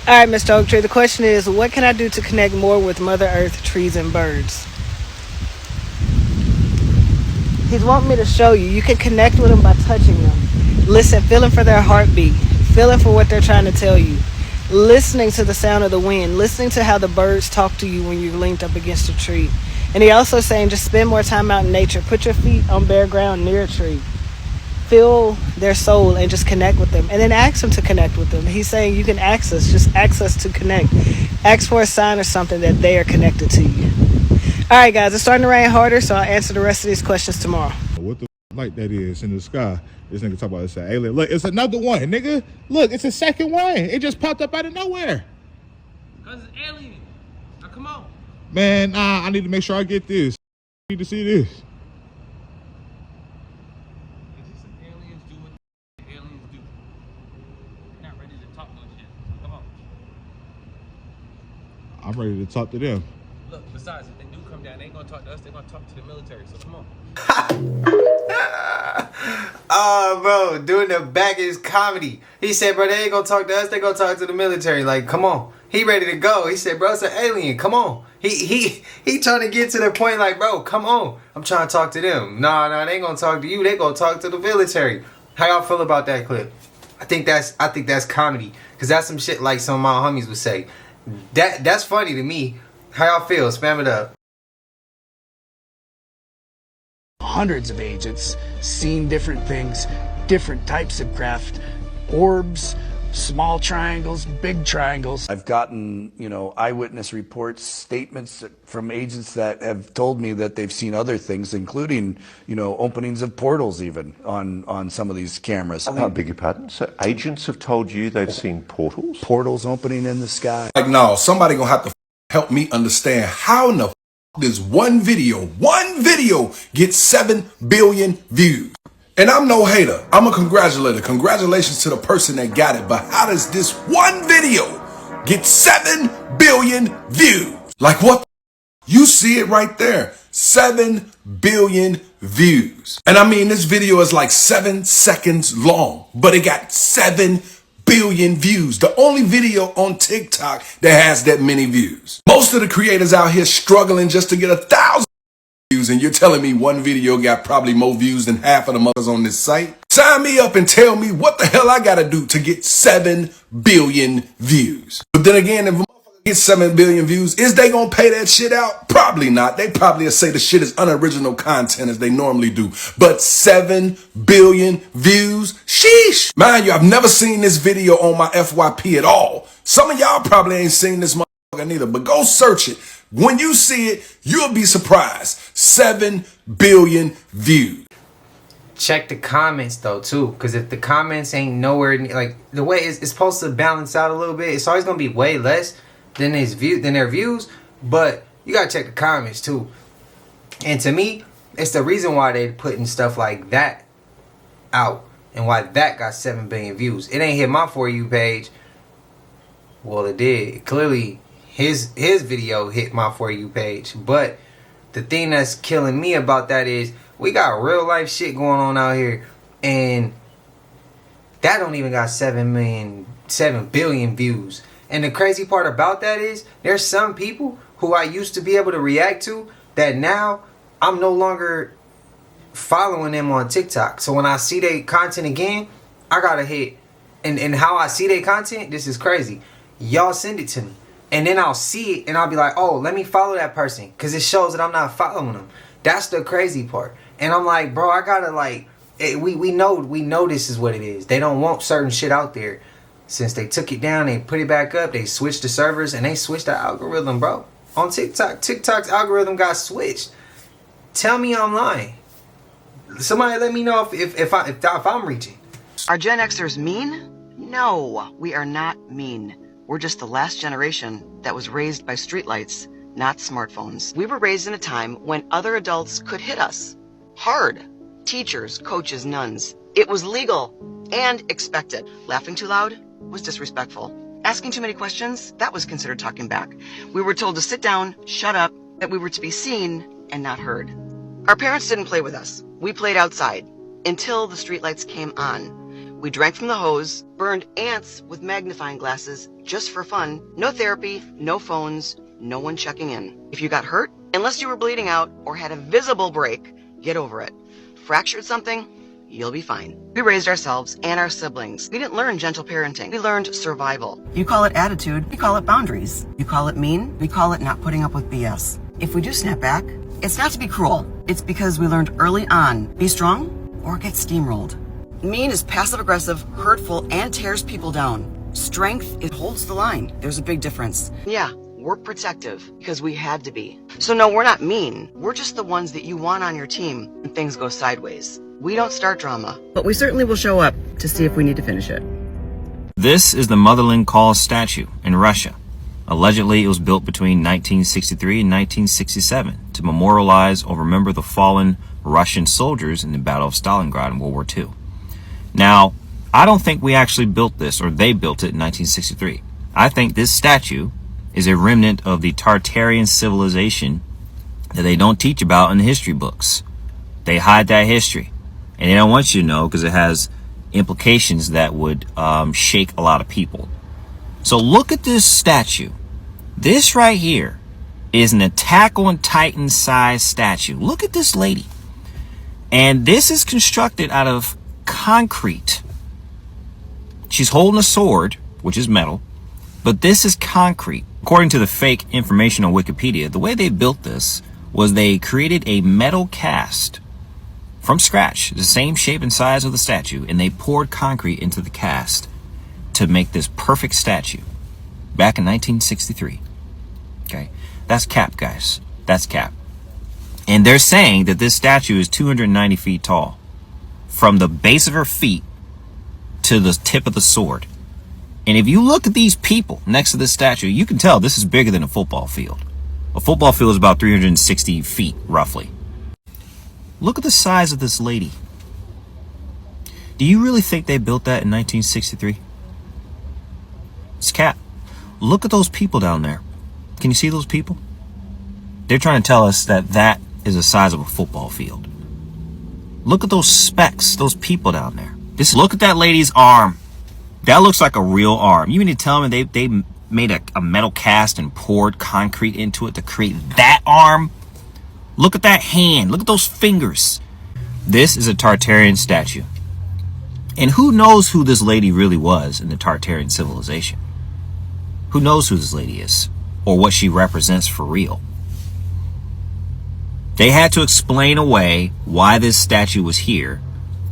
All right, Mr. Oaktree, the question is, what can I do to connect more with Mother Earth, trees, and birds? He's wanting me to show you. You can connect with them by touching them. Listen, feeling for their heartbeat. Feeling for what they're trying to tell you. Listening to the sound of the wind. Listening to how the birds talk to you when you're linked up against a tree. And he also saying just spend more time out in nature. Put your feet on bare ground near a tree. Feel their soul and just connect with them. And then ask them to connect with them. He's saying you can ask us. Just ask us to connect. Ask for a sign or something that they are connected to you. All right, guys. It's starting to rain harder, so I'll answer the rest of these questions tomorrow. What the light that is in the sky? This nigga talk about it's an alien. Look, it's another one, nigga. Look, it's a second one. It just popped up out of nowhere. Cause it's alien. Now come on. Man, nah, I need to make sure I get this. I need to see this. Aliens do what aliens do. You're not ready to talk those shit. So come on. I'm ready to talk to them. Look, besides, if they do come down, they ain't gonna talk to us, they're gonna talk to the military, so come on. Oh, bro, doing the back is comedy. He said, bro, they ain't gonna talk to us, they gonna talk to the military. Like, come on. He ready to go. He said, bro, it's an alien. Come on. He trying to get to the point like, bro, come on. I'm trying to talk to them. Nah, they ain't gonna talk to you. They gonna talk to the military. How y'all feel about that clip? I think that's comedy. Cause that's some shit like some of my homies would say. That's funny to me. How y'all feel? Spam it up. Hundreds of agents, seen different things, different types of craft, orbs, small triangles, big triangles. I've gotten, eyewitness reports, statements from agents that have told me that they've seen other things, including, openings of portals even on some of these cameras. I beg your pardon? So agents have told you they've seen portals? Portals opening in the sky. Like, no, somebody gonna have to help me understand how in the this one video gets 7 billion views. And I'm no hater. I'm a congratulator. Congratulations to the person that got it. But how does this one video get 7 billion views? Like what? You see it right there. 7 billion views. And I mean, this video is like 7 seconds long, but it got 7 billion views. The only video on TikTok that has that many views. Most of the creators out here struggling just to get 1,000 views, and you're telling me one video got probably more views than half of the mothers on this site? Sign me up and tell me what the hell I gotta do to get 7 billion views. But then again, if a motherfucker gets 7 billion views, is they gonna pay that shit out? Probably not. They probably say the shit is unoriginal content as they normally do. But 7 billion views? Sheesh. Mind you, I've never seen this video on my FYP at all. Some of y'all probably ain't seen this motherfucker neither, but go search it. When you see it, you'll be surprised. 7 billion views. Check the comments though too, because if the comments ain't nowhere like the way it's supposed to balance out a little bit, it's always gonna be way less than their views. But you gotta check the comments too. And to me, it's the reason why they're putting stuff like that out and why that got 7 billion views. It ain't hit my For You page. Well, it did. Clearly, his video hit my For You page. But the thing that's killing me about that is we got real life shit going on out here, and that don't even got 7 billion views. And the crazy part about that is there's some people who I used to be able to react to that now I'm no longer following them on TikTok. So when I see their content again, I gotta hit. And how I see their content, this is crazy. Y'all send it to me. And then I'll see it and I'll be like, oh, let me follow that person. Because it shows that I'm not following them. That's the crazy part. And I'm like, bro, I gotta like, we know this is what it is. They don't want certain shit out there. Since they took it down, they put it back up, they switched the servers, and they switched the algorithm, bro. On TikTok, TikTok's algorithm got switched. Tell me I'm lying. Somebody let me know if I'm reaching. Are Gen Xers mean? No, we are not mean. We're just the last generation that was raised by streetlights, not smartphones. We were raised in a time when other adults could hit us. Hard. Teachers, coaches, nuns. It was legal and expected. Laughing too loud was disrespectful. Asking too many questions, that was considered talking back. We were told to sit down, shut up, that we were to be seen and not heard. Our parents didn't play with us. We played outside until the streetlights came on. We drank from the hose, burned ants with magnifying glasses just for fun. No therapy, no phones, no one checking in. If you got hurt, unless you were bleeding out or had a visible break, get over it. Fractured something, you'll be fine. We raised ourselves and our siblings. We didn't learn gentle parenting. We learned survival. You call it attitude, we call it boundaries. You call it mean, we call it not putting up with BS. If we do snap back, it's not to be cruel. It's because we learned early on, be strong or get steamrolled. Mean is passive-aggressive, hurtful, and tears people down. Strength, it holds the line. There's a big difference. Yeah, we're protective because we had to be. So no, we're not mean. We're just the ones that you want on your team when things go sideways. We don't start drama, but we certainly will show up to see if we need to finish it. This is the Motherland Call statue in Russia. Allegedly, it was built between 1963 and 1967 to memorialize or remember the fallen Russian soldiers in the Battle of Stalingrad in World War II. Now, I don't think we actually built this, or they built it in 1963. I think this statue is a remnant of the Tartarian civilization that they don't teach about in the history books. They hide that history. And they don't want you to know because it has implications that would shake a lot of people. So look at this statue. This right here is an Attack on Titan size statue. Look at this lady. And this is constructed out of concrete. She's holding a sword, which is metal, but this is concrete. According to the fake information on Wikipedia, the way they built this was they created a metal cast from scratch, the same shape and size of the statue, and they poured concrete into the cast to make this perfect statue back in 1963. Okay, that's cap, guys. That's cap. And they're saying that this statue is 290 feet tall, from the base of her feet to the tip of the sword. And if you look at these people next to this statue, you can tell this is bigger than a football field. A football field is about 360 feet, roughly. Look at the size of this lady. Do you really think they built that in 1963? It's cap. Look at those people down there. Can you see those people? They're trying to tell us that that is the size of a football field. Look at those specks, those people down there. Just look at that lady's arm. That looks like a real arm. You mean to tell me they made a metal cast and poured concrete into it to create that arm? Look at that hand. Look at those fingers. This is a Tartarian statue. And who knows who this lady really was in the Tartarian civilization? Who knows who this lady is or what she represents for real? They had to explain away why this statue was here,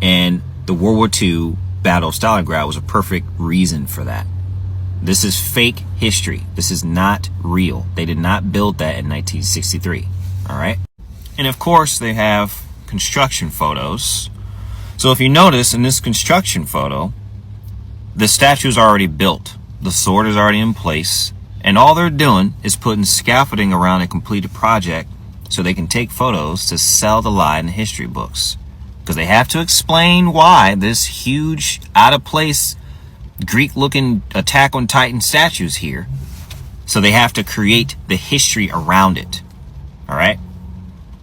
and the World War II Battle of Stalingrad was a perfect reason for that. This is fake history. This is not real. They did not build that in 1963. All right? And of course, they have construction photos. So if you notice in this construction photo, the statue is already built. The sword is already in place. And all they're doing is putting scaffolding around a completed project so they can take photos to sell the lie in the history books. Because they have to explain why this huge, out-of-place, Greek-looking Attack on Titan statue is here. So they have to create the history around it. All right?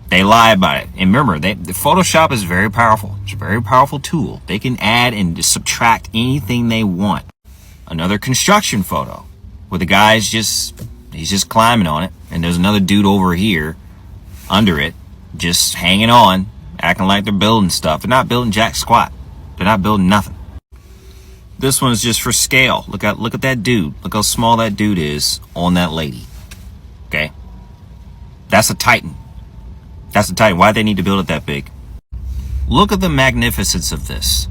They lie about it. And remember, the Photoshop is very powerful. It's a very powerful tool. They can add and subtract anything they want. Another construction photo where the guy's he's just climbing on it. And there's another dude over here under it, just hanging on, acting like they're building stuff. They're not building jack squat. They're not building nothing. This one is just for scale. Look at that dude. Look how small that dude is on that lady. Okay? That's a Titan. That's a Titan. Why do they need to build it that big? Look at the magnificence of this.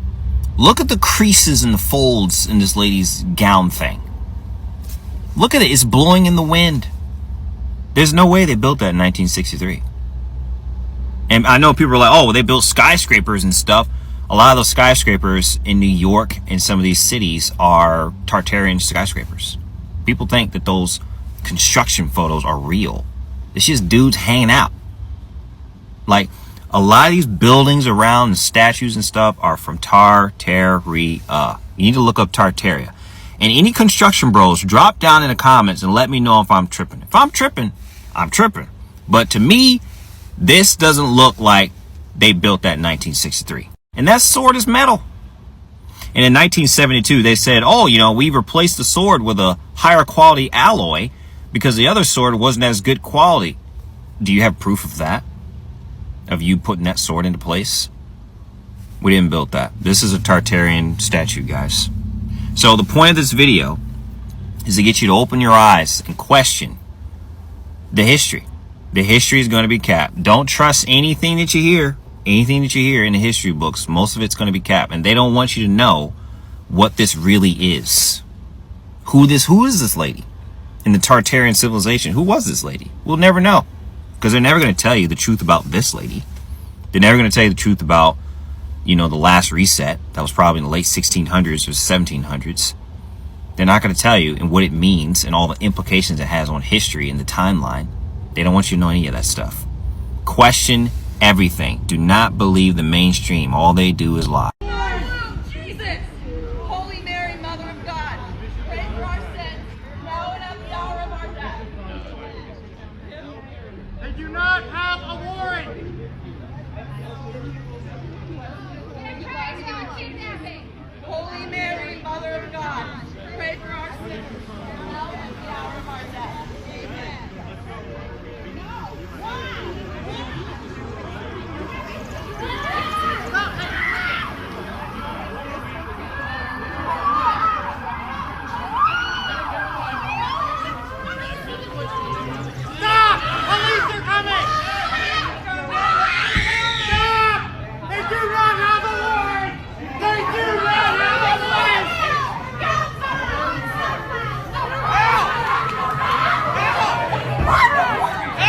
Look at the creases and the folds in this lady's gown thing. Look at it. It's blowing in the wind. There's no way they built that in 1963. And I know people are like, oh, well, they built skyscrapers and stuff. A lot of those skyscrapers in New York and some of these cities are Tartarian skyscrapers. People think that those construction photos are real. It's just dudes hanging out. Like, a lot of these buildings around and statues and stuff are from Tartaria. You need to look up Tartaria. And any construction bros, drop down in the comments and let me know if I'm tripping. If I'm tripping, I'm tripping. But to me, this doesn't look like they built that in 1963. And that sword is metal. And in 1972, they said, oh, you know, we replaced the sword with a higher quality alloy because the other sword wasn't as good quality. Do you have proof of that? Of you putting that sword into place? We didn't build that. This is a Tartarian statue, guys. So the point of this video is to get you to open your eyes and question the history. The history is going to be capped. Don't trust anything that you hear. Anything that you hear in the history books, most of it's going to be capped. And they don't want you to know what this really is. Who is this lady? In the Tartarian civilization, who was this lady? We'll never know. Because they're never going to tell you the truth about this lady. They're never going to tell you the truth about, you know, the last reset. That was probably in the late 1600s or 1700s. They're not going to tell you and what it means and all the implications it has on history and the timeline. They don't want you to know any of that stuff. Question everything. Do not believe the mainstream. All they do is lie. Jesus, Holy Mary, Mother of God, pray for our sins, now and at the hour of our death. They do not have a warrant. Holy Mary, Mother of God, pray for our sins, now and at the hour of our death. Amen. Stop! Police are coming! Stop! They do not have a warrant! They do not have a warrant! Help! Help!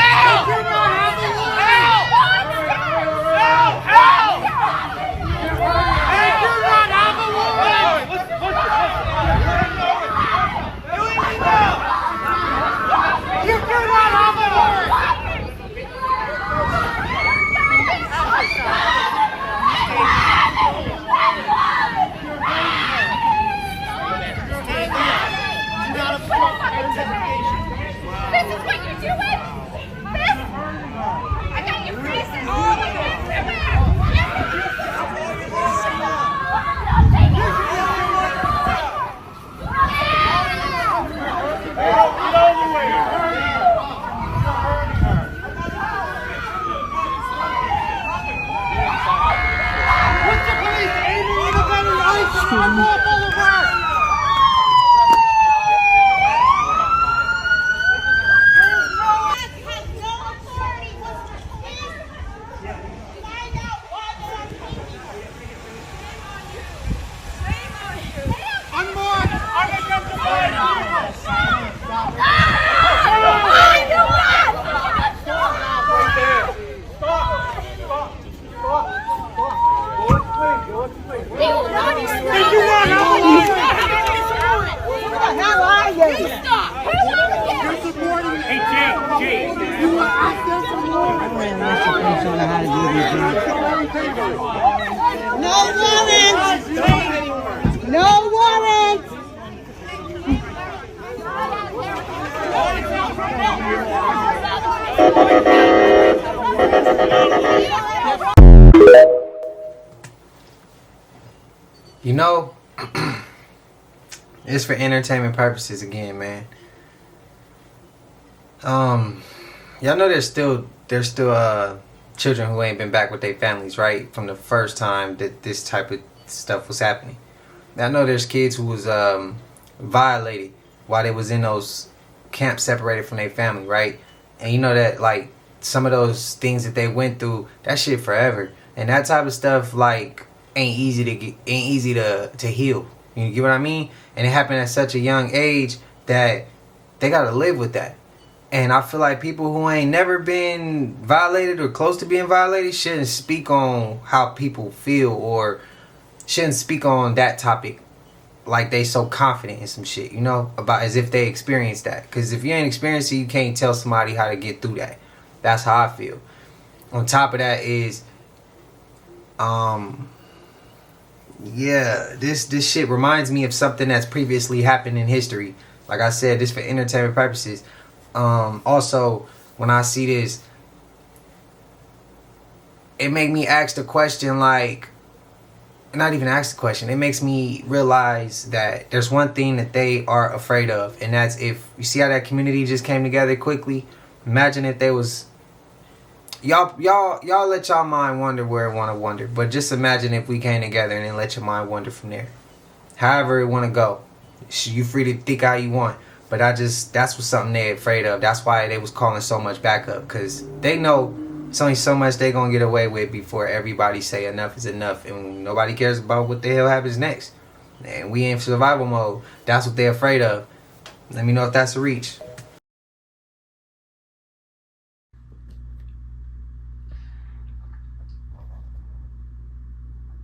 They do not have a warrant! Help! Help! They do not have a warrant! You do not have a warrant! This is what you're doing? This? I got your faces all What's the police aiming with a gun and ice on Wall Boulevard? Unmarked, unidentified No warrant! No warrant! You know, it's for entertainment purposes again, man. Y'all know there's still children who ain't been back with their families, right? From the first time that this type of stuff was happening. Now, I know there's kids who was violated while they was in those camps separated from their family, right? And you know that, like, some of those things that they went through, that shit forever. And that type of stuff, like, ain't easy to heal. You get what I mean? And it happened at such a young age that they gotta live with that. And I feel like people who ain't never been violated or close to being violated shouldn't speak on how people feel, or shouldn't speak on that topic like they so confident in some shit, you know, about as if they experienced that. Because if you ain't experienced it, you can't tell somebody how to get through that. That's how I feel. On top of that is, yeah, this shit reminds me of something that's previously happened in history. Like I said, this for entertainment purposes. Also, when I see this, it make me ask the question, like, not even ask the question, it makes me realize that there's one thing that they are afraid of, and that's, if you see how that community just came together quickly, imagine if they was, y'all let y'all mind wander where it want to wander, but just imagine if we came together and then let your mind wander from there. However it want to go, you free to think how you want. But that's what something they're afraid of. That's why they was calling so much backup, because they know it's only so much they gonna get away with before everybody say enough is enough, and nobody cares about what the hell happens next. And we in survival mode. That's what they're afraid of. Let me know if that's a reach.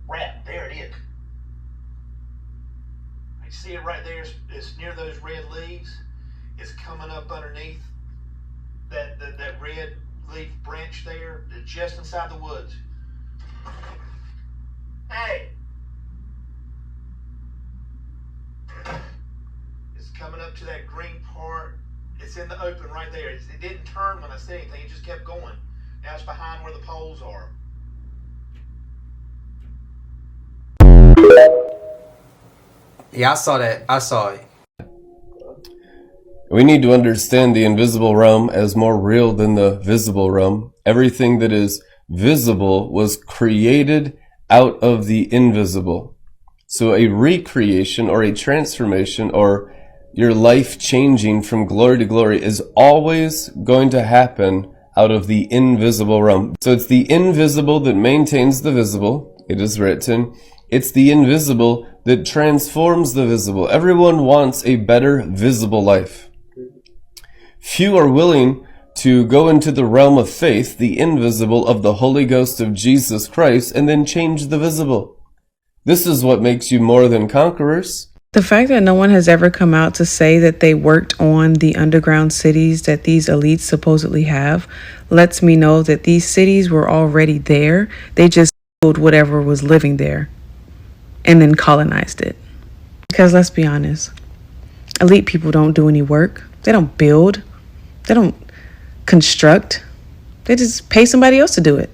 Rat, there it is. You see it right there? It's near those red leaves. It's coming up underneath that red leaf branch there, just inside the woods. Hey! It's coming up to that green part. It's in the open right there. It didn't turn when I said anything. It just kept going. Now it's behind where the poles are. Yeah, I saw that. I saw it. We need to understand the invisible realm as more real than the visible realm. Everything that is visible was created out of the invisible. So a recreation or a transformation or your life changing from glory to glory is always going to happen out of the invisible realm. So it's the invisible that maintains the visible. It is written. It's the invisible that transforms the visible. Everyone wants a better visible life. Few are willing to go into the realm of faith, the invisible of the Holy Ghost of Jesus Christ, and then change the visible. This is what makes you more than conquerors. The fact that no one has ever come out to say that they worked on the underground cities that these elites supposedly have lets me know that these cities were already there. They just killed whatever was living there and then colonized it. Because let's be honest, elite people don't do any work. They don't build. They don't construct. They just pay somebody else to do it.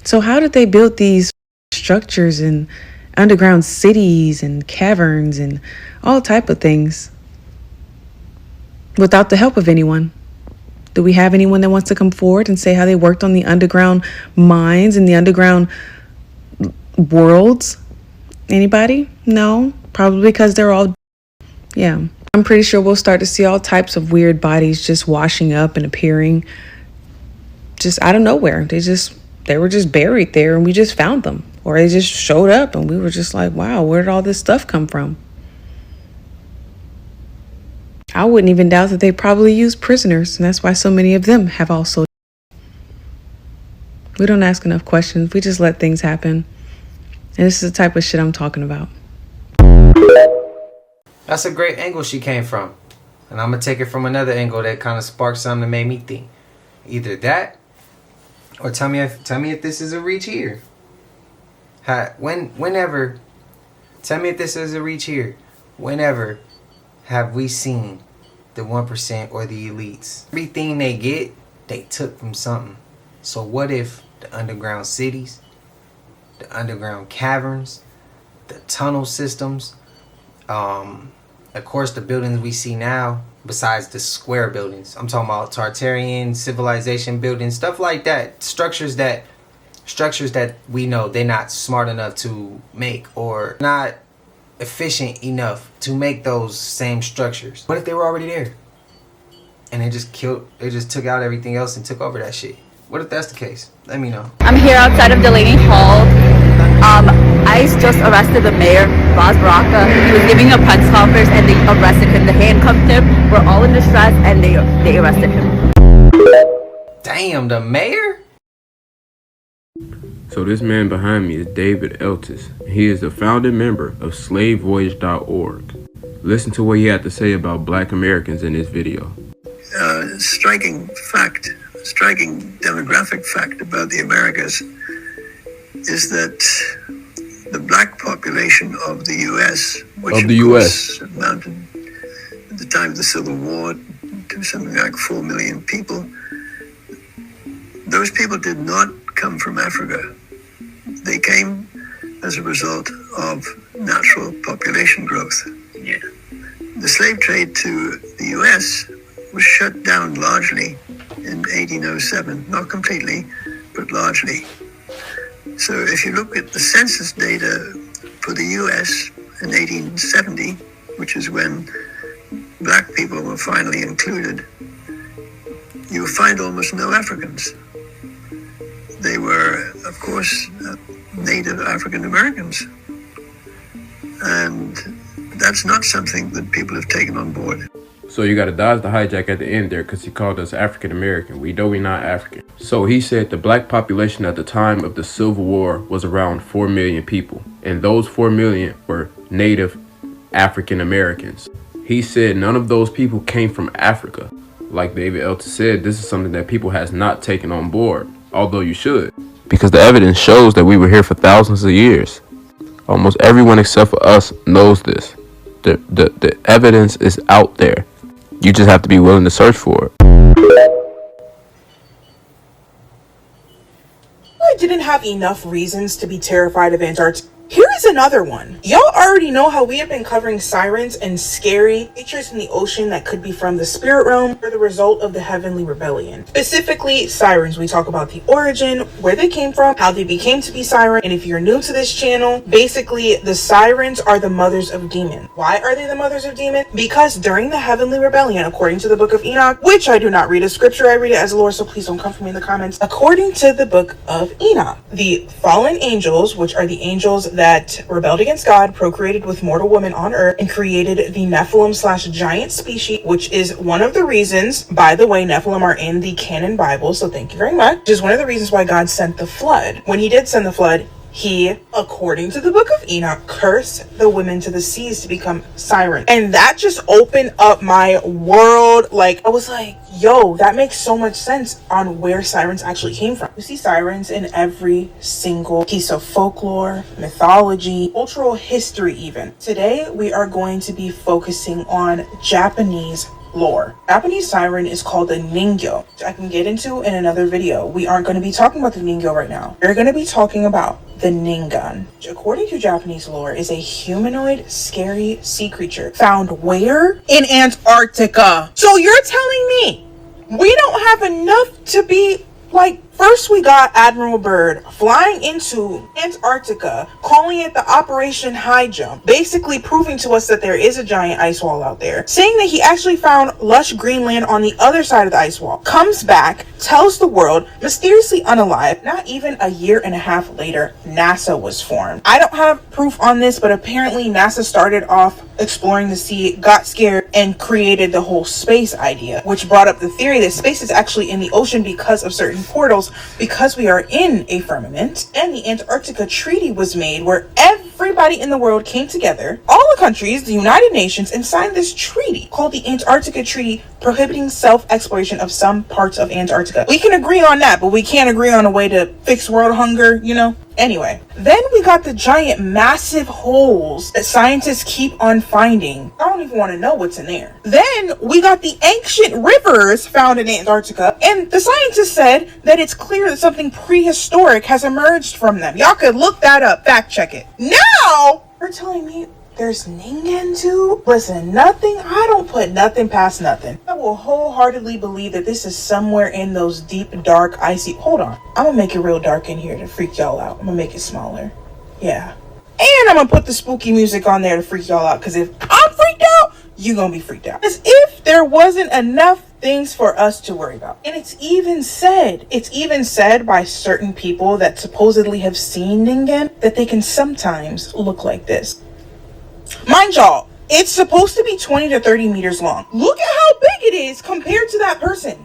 So how did they build these structures and underground cities and caverns and all type of things without the help of anyone? Do we have anyone that wants to come forward and say how they worked on the underground mines and the underground worlds? Anybody? No, probably because they're all, yeah. I'm pretty sure we'll start to see all types of weird bodies just washing up and appearing just out of nowhere. They were just buried there and we just found them. Or they just showed up and we were just like, wow, where did all this stuff come from? I wouldn't even doubt that they probably used prisoners, and that's why so many of them have also. We don't ask enough questions. We just let things happen. And this is the type of shit I'm talking about. That's a great angle she came from. And I'm going to take it from another angle that kind of sparked something that made me think. Either that, or tell me if this is a reach here. Whenever, tell me if this is a reach here. Whenever have we seen the 1% or the elites? Everything they get, they took from something. So what if the underground cities, the underground caverns, the tunnel systems, of course the buildings we see now, besides the square buildings, I'm talking about Tartarian civilization buildings, stuff like that, structures that we know they're not smart enough to make or not efficient enough to make those same structures. What if they were already there and they just took out everything else and took over that shit? What if that's the case? Let me know. I'm here outside of Delaney Hall. ICE just arrested the mayor, Ras Baraka. He was giving a press conference and they arrested him. They handcuffed him. We're all in distress and they arrested him. Damn, the mayor? So this man behind me is David Eltis. He is the founding member of slavevoyage.org. Listen to what he had to say about Black Americans in this video. Striking demographic fact about the Americas is that the black population of the U.S., which of course amounted at the time of the Civil War to something like 4 million people, those people did not come from Africa. They came as a result of natural population growth. Yeah. The slave trade to the U.S. was shut down largely in 1807, not completely, but largely. So if you look at the census data for the U.S. in 1870, which is when black people were finally included, you will find almost no Africans. They were, of course, native African Americans. And that's not something that people have taken on board. So you gotta dodge the hijack at the end there because he called us African American. We know we're not African. So he said the black population at the time of the Civil War was around 4 million people. And those 4 million were native African Americans. He said none of those people came from Africa. Like David Eltis said, this is something that people has not taken on board, although you should. Because the evidence shows that we were here for thousands of years. Almost everyone except for us knows this. The evidence is out there. You just have to be willing to search for it. I didn't have enough reasons to be terrified of Antarctica. Here is another one. Y'all already know how we have been covering sirens and scary creatures in the ocean that could be from the spirit realm or the result of the heavenly rebellion. Specifically, sirens. We talk about the origin, where they came from, how they became to be siren. And if you're new to this channel, basically the sirens are the mothers of demons. Why are they the mothers of demons? Because during the heavenly rebellion, according to the book of Enoch, which I do not read as scripture, I read it as lore, so please don't come for me in the comments. According to the book of Enoch, the fallen angels, which are the angels that rebelled against God, procreated with mortal women on earth, and created the Nephilim / giant species, which is one of the reasons, by the way, Nephilim are in the canon Bible, so thank you very much, which is one of the reasons why God sent the flood. When he did send the flood, he, according to the book of Enoch, cursed the women to the seas to become sirens. And that just opened up my world. Like, I was like, yo, that makes so much sense on where sirens actually came from. You see sirens in every single piece of folklore, mythology, cultural history even. Today, we are going to be focusing on Japanese lore. Japanese siren is called the Ningyo, which I can get into in another video. We aren't going to be talking about the Ningyo right now. We're going to be talking about the Ningan, which according to Japanese lore is a humanoid, scary sea creature found where? In Antarctica. So you're telling me we don't have enough to be like, first we got Admiral Byrd flying into Antarctica, calling it the Operation High Jump, basically proving to us that there is a giant ice wall out there, saying that he actually found lush Greenland on the other side of the ice wall, comes back, tells the world, mysteriously unalive. Not even a year and a half later, NASA was formed. I don't have proof on this, but apparently NASA started off exploring the sea, got scared, and created the whole space idea, which brought up the theory that space is actually in the ocean because of certain portals, because we are in a firmament. And the Antarctica Treaty was made where everybody in the world came together, all the countries, the United Nations, and signed this treaty called the Antarctica Treaty, prohibiting self-exploration of some parts of Antarctica. We can agree on that, but we can't agree on a way to fix world hunger, you know? Anyway, then we got the giant massive holes that scientists keep on finding. I don't even want to know what's in there. Then we got the ancient rivers found in Antarctica, and the scientists said that it's clear that something prehistoric has emerged from them. Y'all could look that up, fact check it. Now, you're telling me there's Ningen too? Listen, I don't put nothing past nothing. I will wholeheartedly believe that this is somewhere in those deep, dark, icy... Hold on. I'm gonna make it real dark in here to freak y'all out. I'm gonna make it smaller. Yeah. And I'm gonna put the spooky music on there to freak y'all out, because if I'm freaked out, you're gonna be freaked out. As if there wasn't enough things for us to worry about. And it's even said by certain people that supposedly have seen Ningen that they can sometimes look like this. Mind y'all, it's supposed to be 20 to 30 meters long. Look at how big it is compared to that person.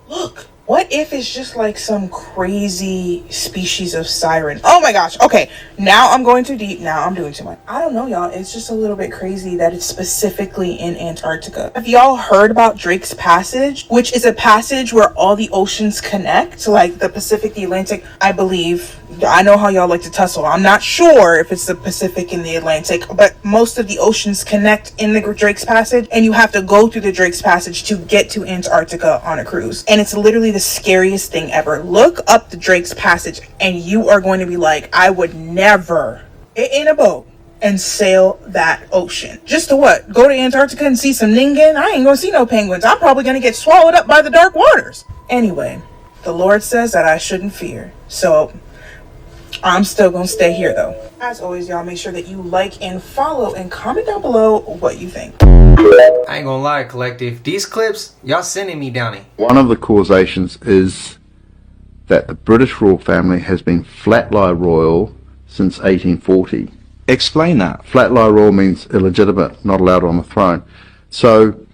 Look. What if it's just like some crazy species of siren? Oh my gosh. Okay, now I'm going too deep. Now I'm doing too much. I don't know, y'all. It's just a little bit crazy that it's specifically in Antarctica. Have y'all heard about Drake's Passage? Which is a passage where all the oceans connect. So like the Pacific, the Atlantic, I believe. I know how y'all like to tussle. I'm not sure if it's the Pacific and the Atlantic, but most of the oceans connect in the Drake's Passage, and you have to go through the Drake's Passage to get to Antarctica on a cruise. And it's literally the scariest thing ever. Look up the Drake's Passage, and you are going to be like, I would never get in a boat and sail that ocean. Just to what? Go to Antarctica and see some Ningen? I ain't gonna see no penguins. I'm probably gonna get swallowed up by the dark waters. Anyway, the Lord says that I shouldn't fear. So I'm still gonna stay here though. As always, y'all, make sure that you like and follow and comment down below what you think. I ain't gonna lie, collective. These clips, y'all sending me down it. One of the causations is that the British royal family has been flat-lie royal since 1840. Explain that. Flat-lie royal means illegitimate, not allowed on the throne. So,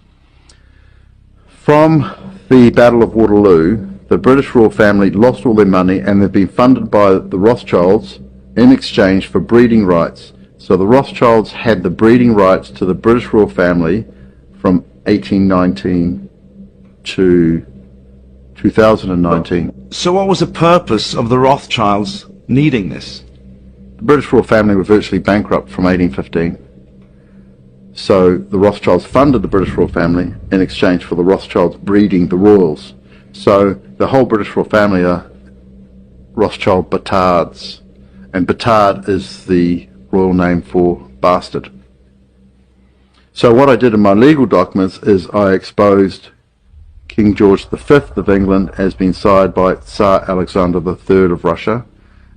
from the Battle of Waterloo, the British royal family lost all their money and they've been funded by the Rothschilds in exchange for breeding rights. So the Rothschilds had the breeding rights to the British royal family from 1819 to 2019. So what was the purpose of the Rothschilds needing this? The British royal family were virtually bankrupt from 1815. So the Rothschilds funded the British royal family in exchange for the Rothschilds breeding the royals. So the whole British royal family are Rothschild Batards, and Batard is the royal name for bastard. So what I did in my legal documents is I exposed King George V of England as being sired by Tsar Alexander III of Russia,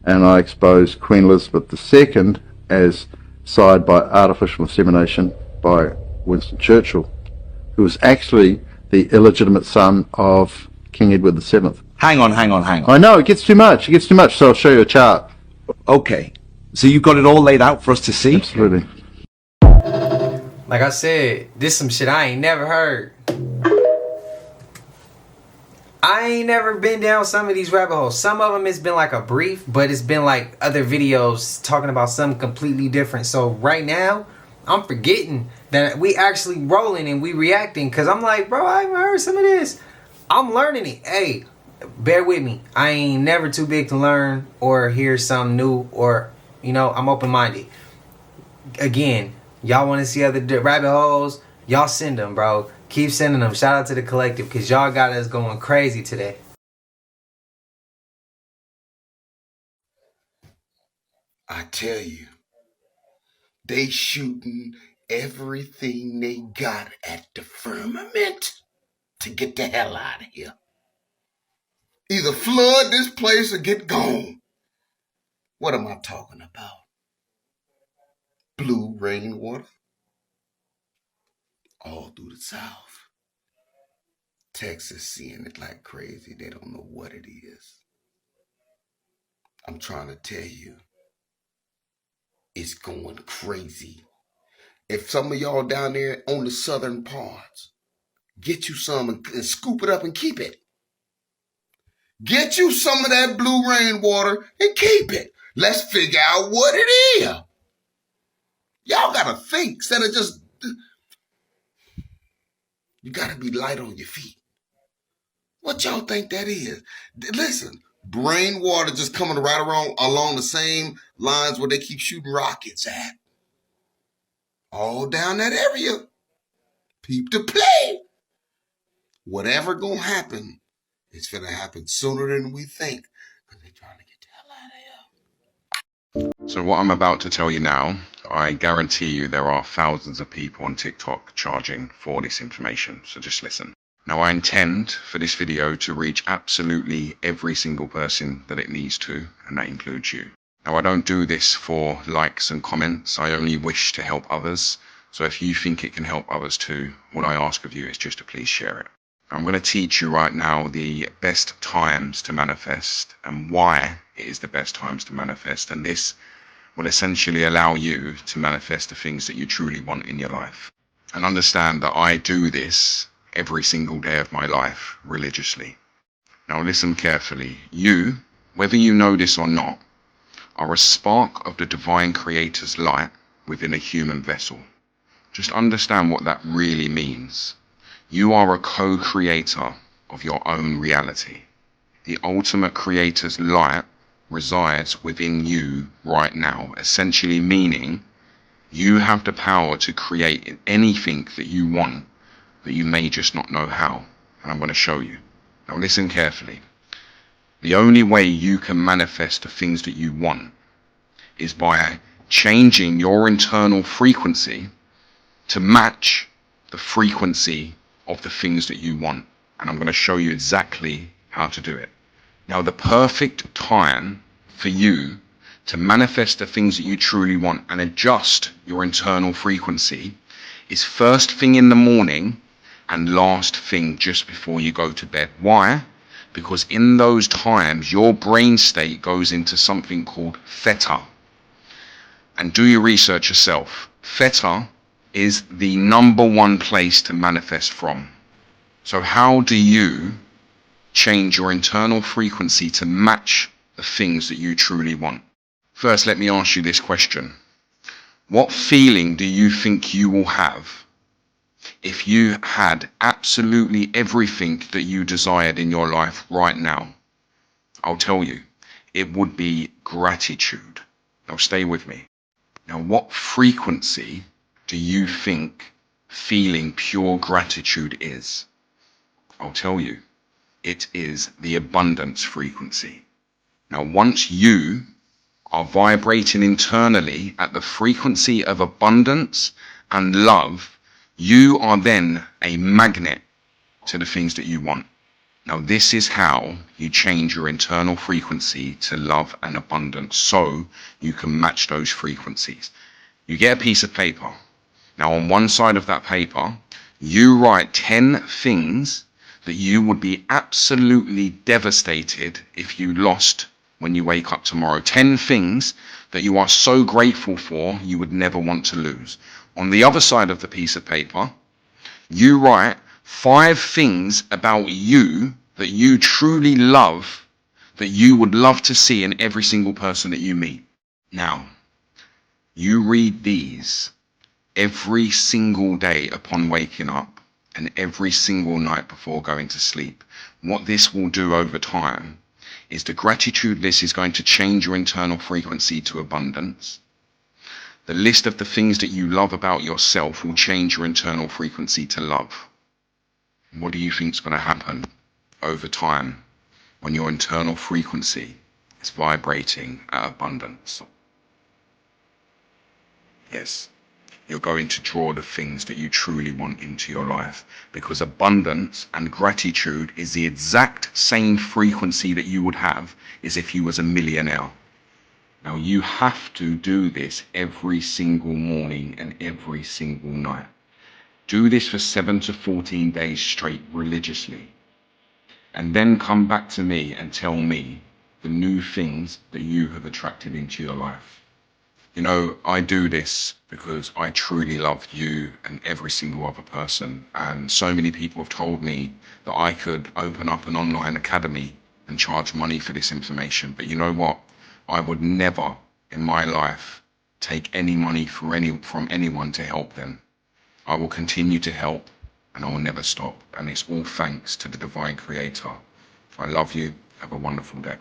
and I exposed Queen Elizabeth II as sired by artificial insemination by Winston Churchill, who was actually the illegitimate son of King Edward VII. Hang on. I know, it gets too much, so I'll show you a chart. Okay, so you've got it all laid out for us to see? Absolutely. Like I said, this some shit I ain't never heard. I ain't never been down some of these rabbit holes. Some of them it's been like a brief, but it's been like other videos talking about something completely different. So right now, I'm forgetting that we actually rolling and we reacting, because I'm like, bro, I haven't heard some of this. I'm learning it. Hey, bear with me. I ain't never too big to learn or hear something new, or, you know, I'm open-minded. Again, y'all want to see other rabbit holes? Y'all send them, bro. Keep sending them. Shout out to the collective, because y'all got us going crazy today. I tell you, they shooting everything they got at the firmament to get the hell out of here. Either flood this place or get gone. What am I talking about? Blue rainwater all through the South. Texas seeing it like crazy. They don't know what it is. I'm trying to tell you, it's going crazy. If some of y'all down there on the southern parts, get you some and scoop it up and keep it. Get you some of that blue rainwater and keep it. Let's figure out what it is. Y'all gotta think instead of just, you gotta be light on your feet. What y'all think that is? Listen, rainwater just coming right around along the same lines where they keep shooting rockets at. All down that area. Peep the play. Whatever gonna happen, it's gonna happen sooner than we think. So what I'm about to tell you now, I guarantee you there are thousands of people on TikTok charging for this information, so just listen. Now I intend for this video to reach absolutely every single person that it needs to, and that includes you. Now I don't do this for likes and comments, I only wish to help others So if you think it can help others too, what I ask of you is just to please share it. I'm going to teach you right now the best times to manifest and why it is the best times to manifest. And this will essentially allow you to manifest the things that you truly want in your life. And understand that I do this every single day of my life religiously. Now listen carefully. You, whether you know this or not, are a spark of the divine creator's light within a human vessel. Just understand what that really means. You are a co-creator of your own reality. The ultimate creator's light resides within you right now, essentially meaning you have the power to create anything that you want, that you may just not know how. And I'm going to show you. Now listen carefully. The only way you can manifest the things that you want is by changing your internal frequency to match the frequency of the things that you want. And I'm going to show you exactly how to do it. Now, the perfect time for you to manifest the things that you truly want and adjust your internal frequency is first thing in the morning and last thing just before you go to bed. Why? Because in those times, your brain state goes into something called theta. And do your research yourself. Theta is the #1 place to manifest from. So how do you change your internal frequency to match the things that you truly want? First, let me ask you this question. What feeling do you think you will have if you had absolutely everything that you desired in your life right now? I'll tell you, it would be gratitude. Now stay with me. Now, what frequency do you think feeling pure gratitude is? I'll tell you, it is the abundance frequency. Now, once you are vibrating internally at the frequency of abundance and love, you are then a magnet to the things that you want. Now, this is how you change your internal frequency to love and abundance so you can match those frequencies. You get a piece of paper. Now, on one side of that paper, you write 10 things that you would be absolutely devastated if you lost when you wake up tomorrow. 10 things that you are so grateful for you would never want to lose. On the other side of the piece of paper, you write 5 things about you that you truly love, that you would love to see in every single person that you meet. Now, you read these every single day upon waking up and every single night before going to sleep. What this will do over time is the gratitude list is going to change your internal frequency to abundance. The list of the things that you love about yourself will change your internal frequency to love. What do you think is going to happen over time when your internal frequency is vibrating at abundance? Yes, you're going to draw the things that you truly want into your life, because abundance and gratitude is the exact same frequency that you would have as if you was a millionaire. Now, you have to do this every single morning and every single night. Do this for 7 to 14 days straight religiously. And then come back to me and tell me the new things that you have attracted into your life. You know, I do this because I truly love you and every single other person. And so many people have told me that I could open up an online academy and charge money for this information. But you know what? I would never in my life take any money from anyone to help them. I will continue to help and I will never stop. And it's all thanks to the divine creator. I love you. Have a wonderful day.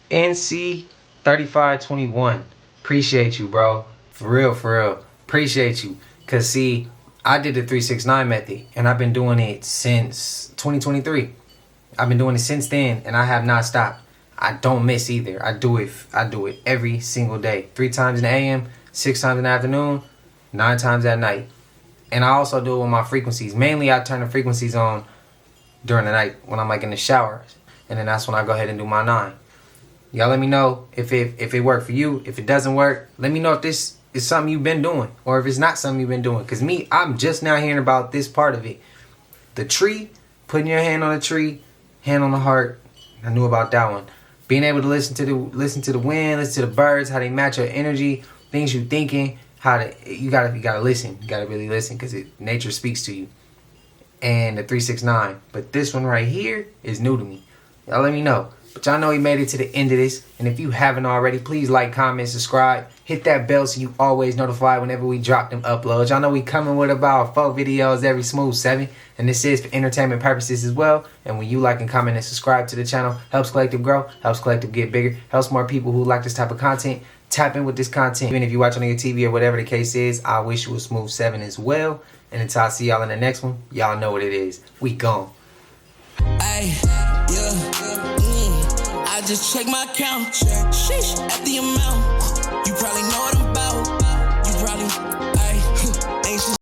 NC 3521. Appreciate you, bro. For real, for real. Appreciate you. Cause see, I did the 369 method and I've been doing it since 2023. I've been doing it since then and I have not stopped. I don't miss either. I do it every single day. 3 times in the AM, 6 times in the afternoon, 9 times at night. And I also do it with my frequencies. Mainly I turn the frequencies on during the night when I'm like in the shower. And then that's when I go ahead and do my 9. Y'all let me know if it worked for you. If it doesn't work, let me know if this it's something you've been doing, or if it's not something you've been doing. Because me, I'm just now hearing about this part of it. The tree, putting your hand on the tree, hand on the heart. I knew about that one. Being able to listen to the wind, listen to the birds, how they match your energy, things you thinking, you gotta listen. You gotta really listen, because nature speaks to you. And the 369. But this one right here is new to me. Y'all let me know. But y'all know he made it to the end of this. And if you haven't already, please like, comment, subscribe. Hit that bell so you always notified whenever we drop them uploads. Y'all know we coming with about 4 videos every smooth 7. And this is for entertainment purposes as well. And when you like and comment and subscribe to the channel, helps Collective grow, helps Collective get bigger, helps more people who like this type of content tap in with this content. Even if you're watching on your TV or whatever the case is, I wish you a smooth 7 as well. And until I see y'all in the next one, y'all know what it is. We gone. Ay, yeah, I just check my account. Sheesh, at the amount. You probably know what I'm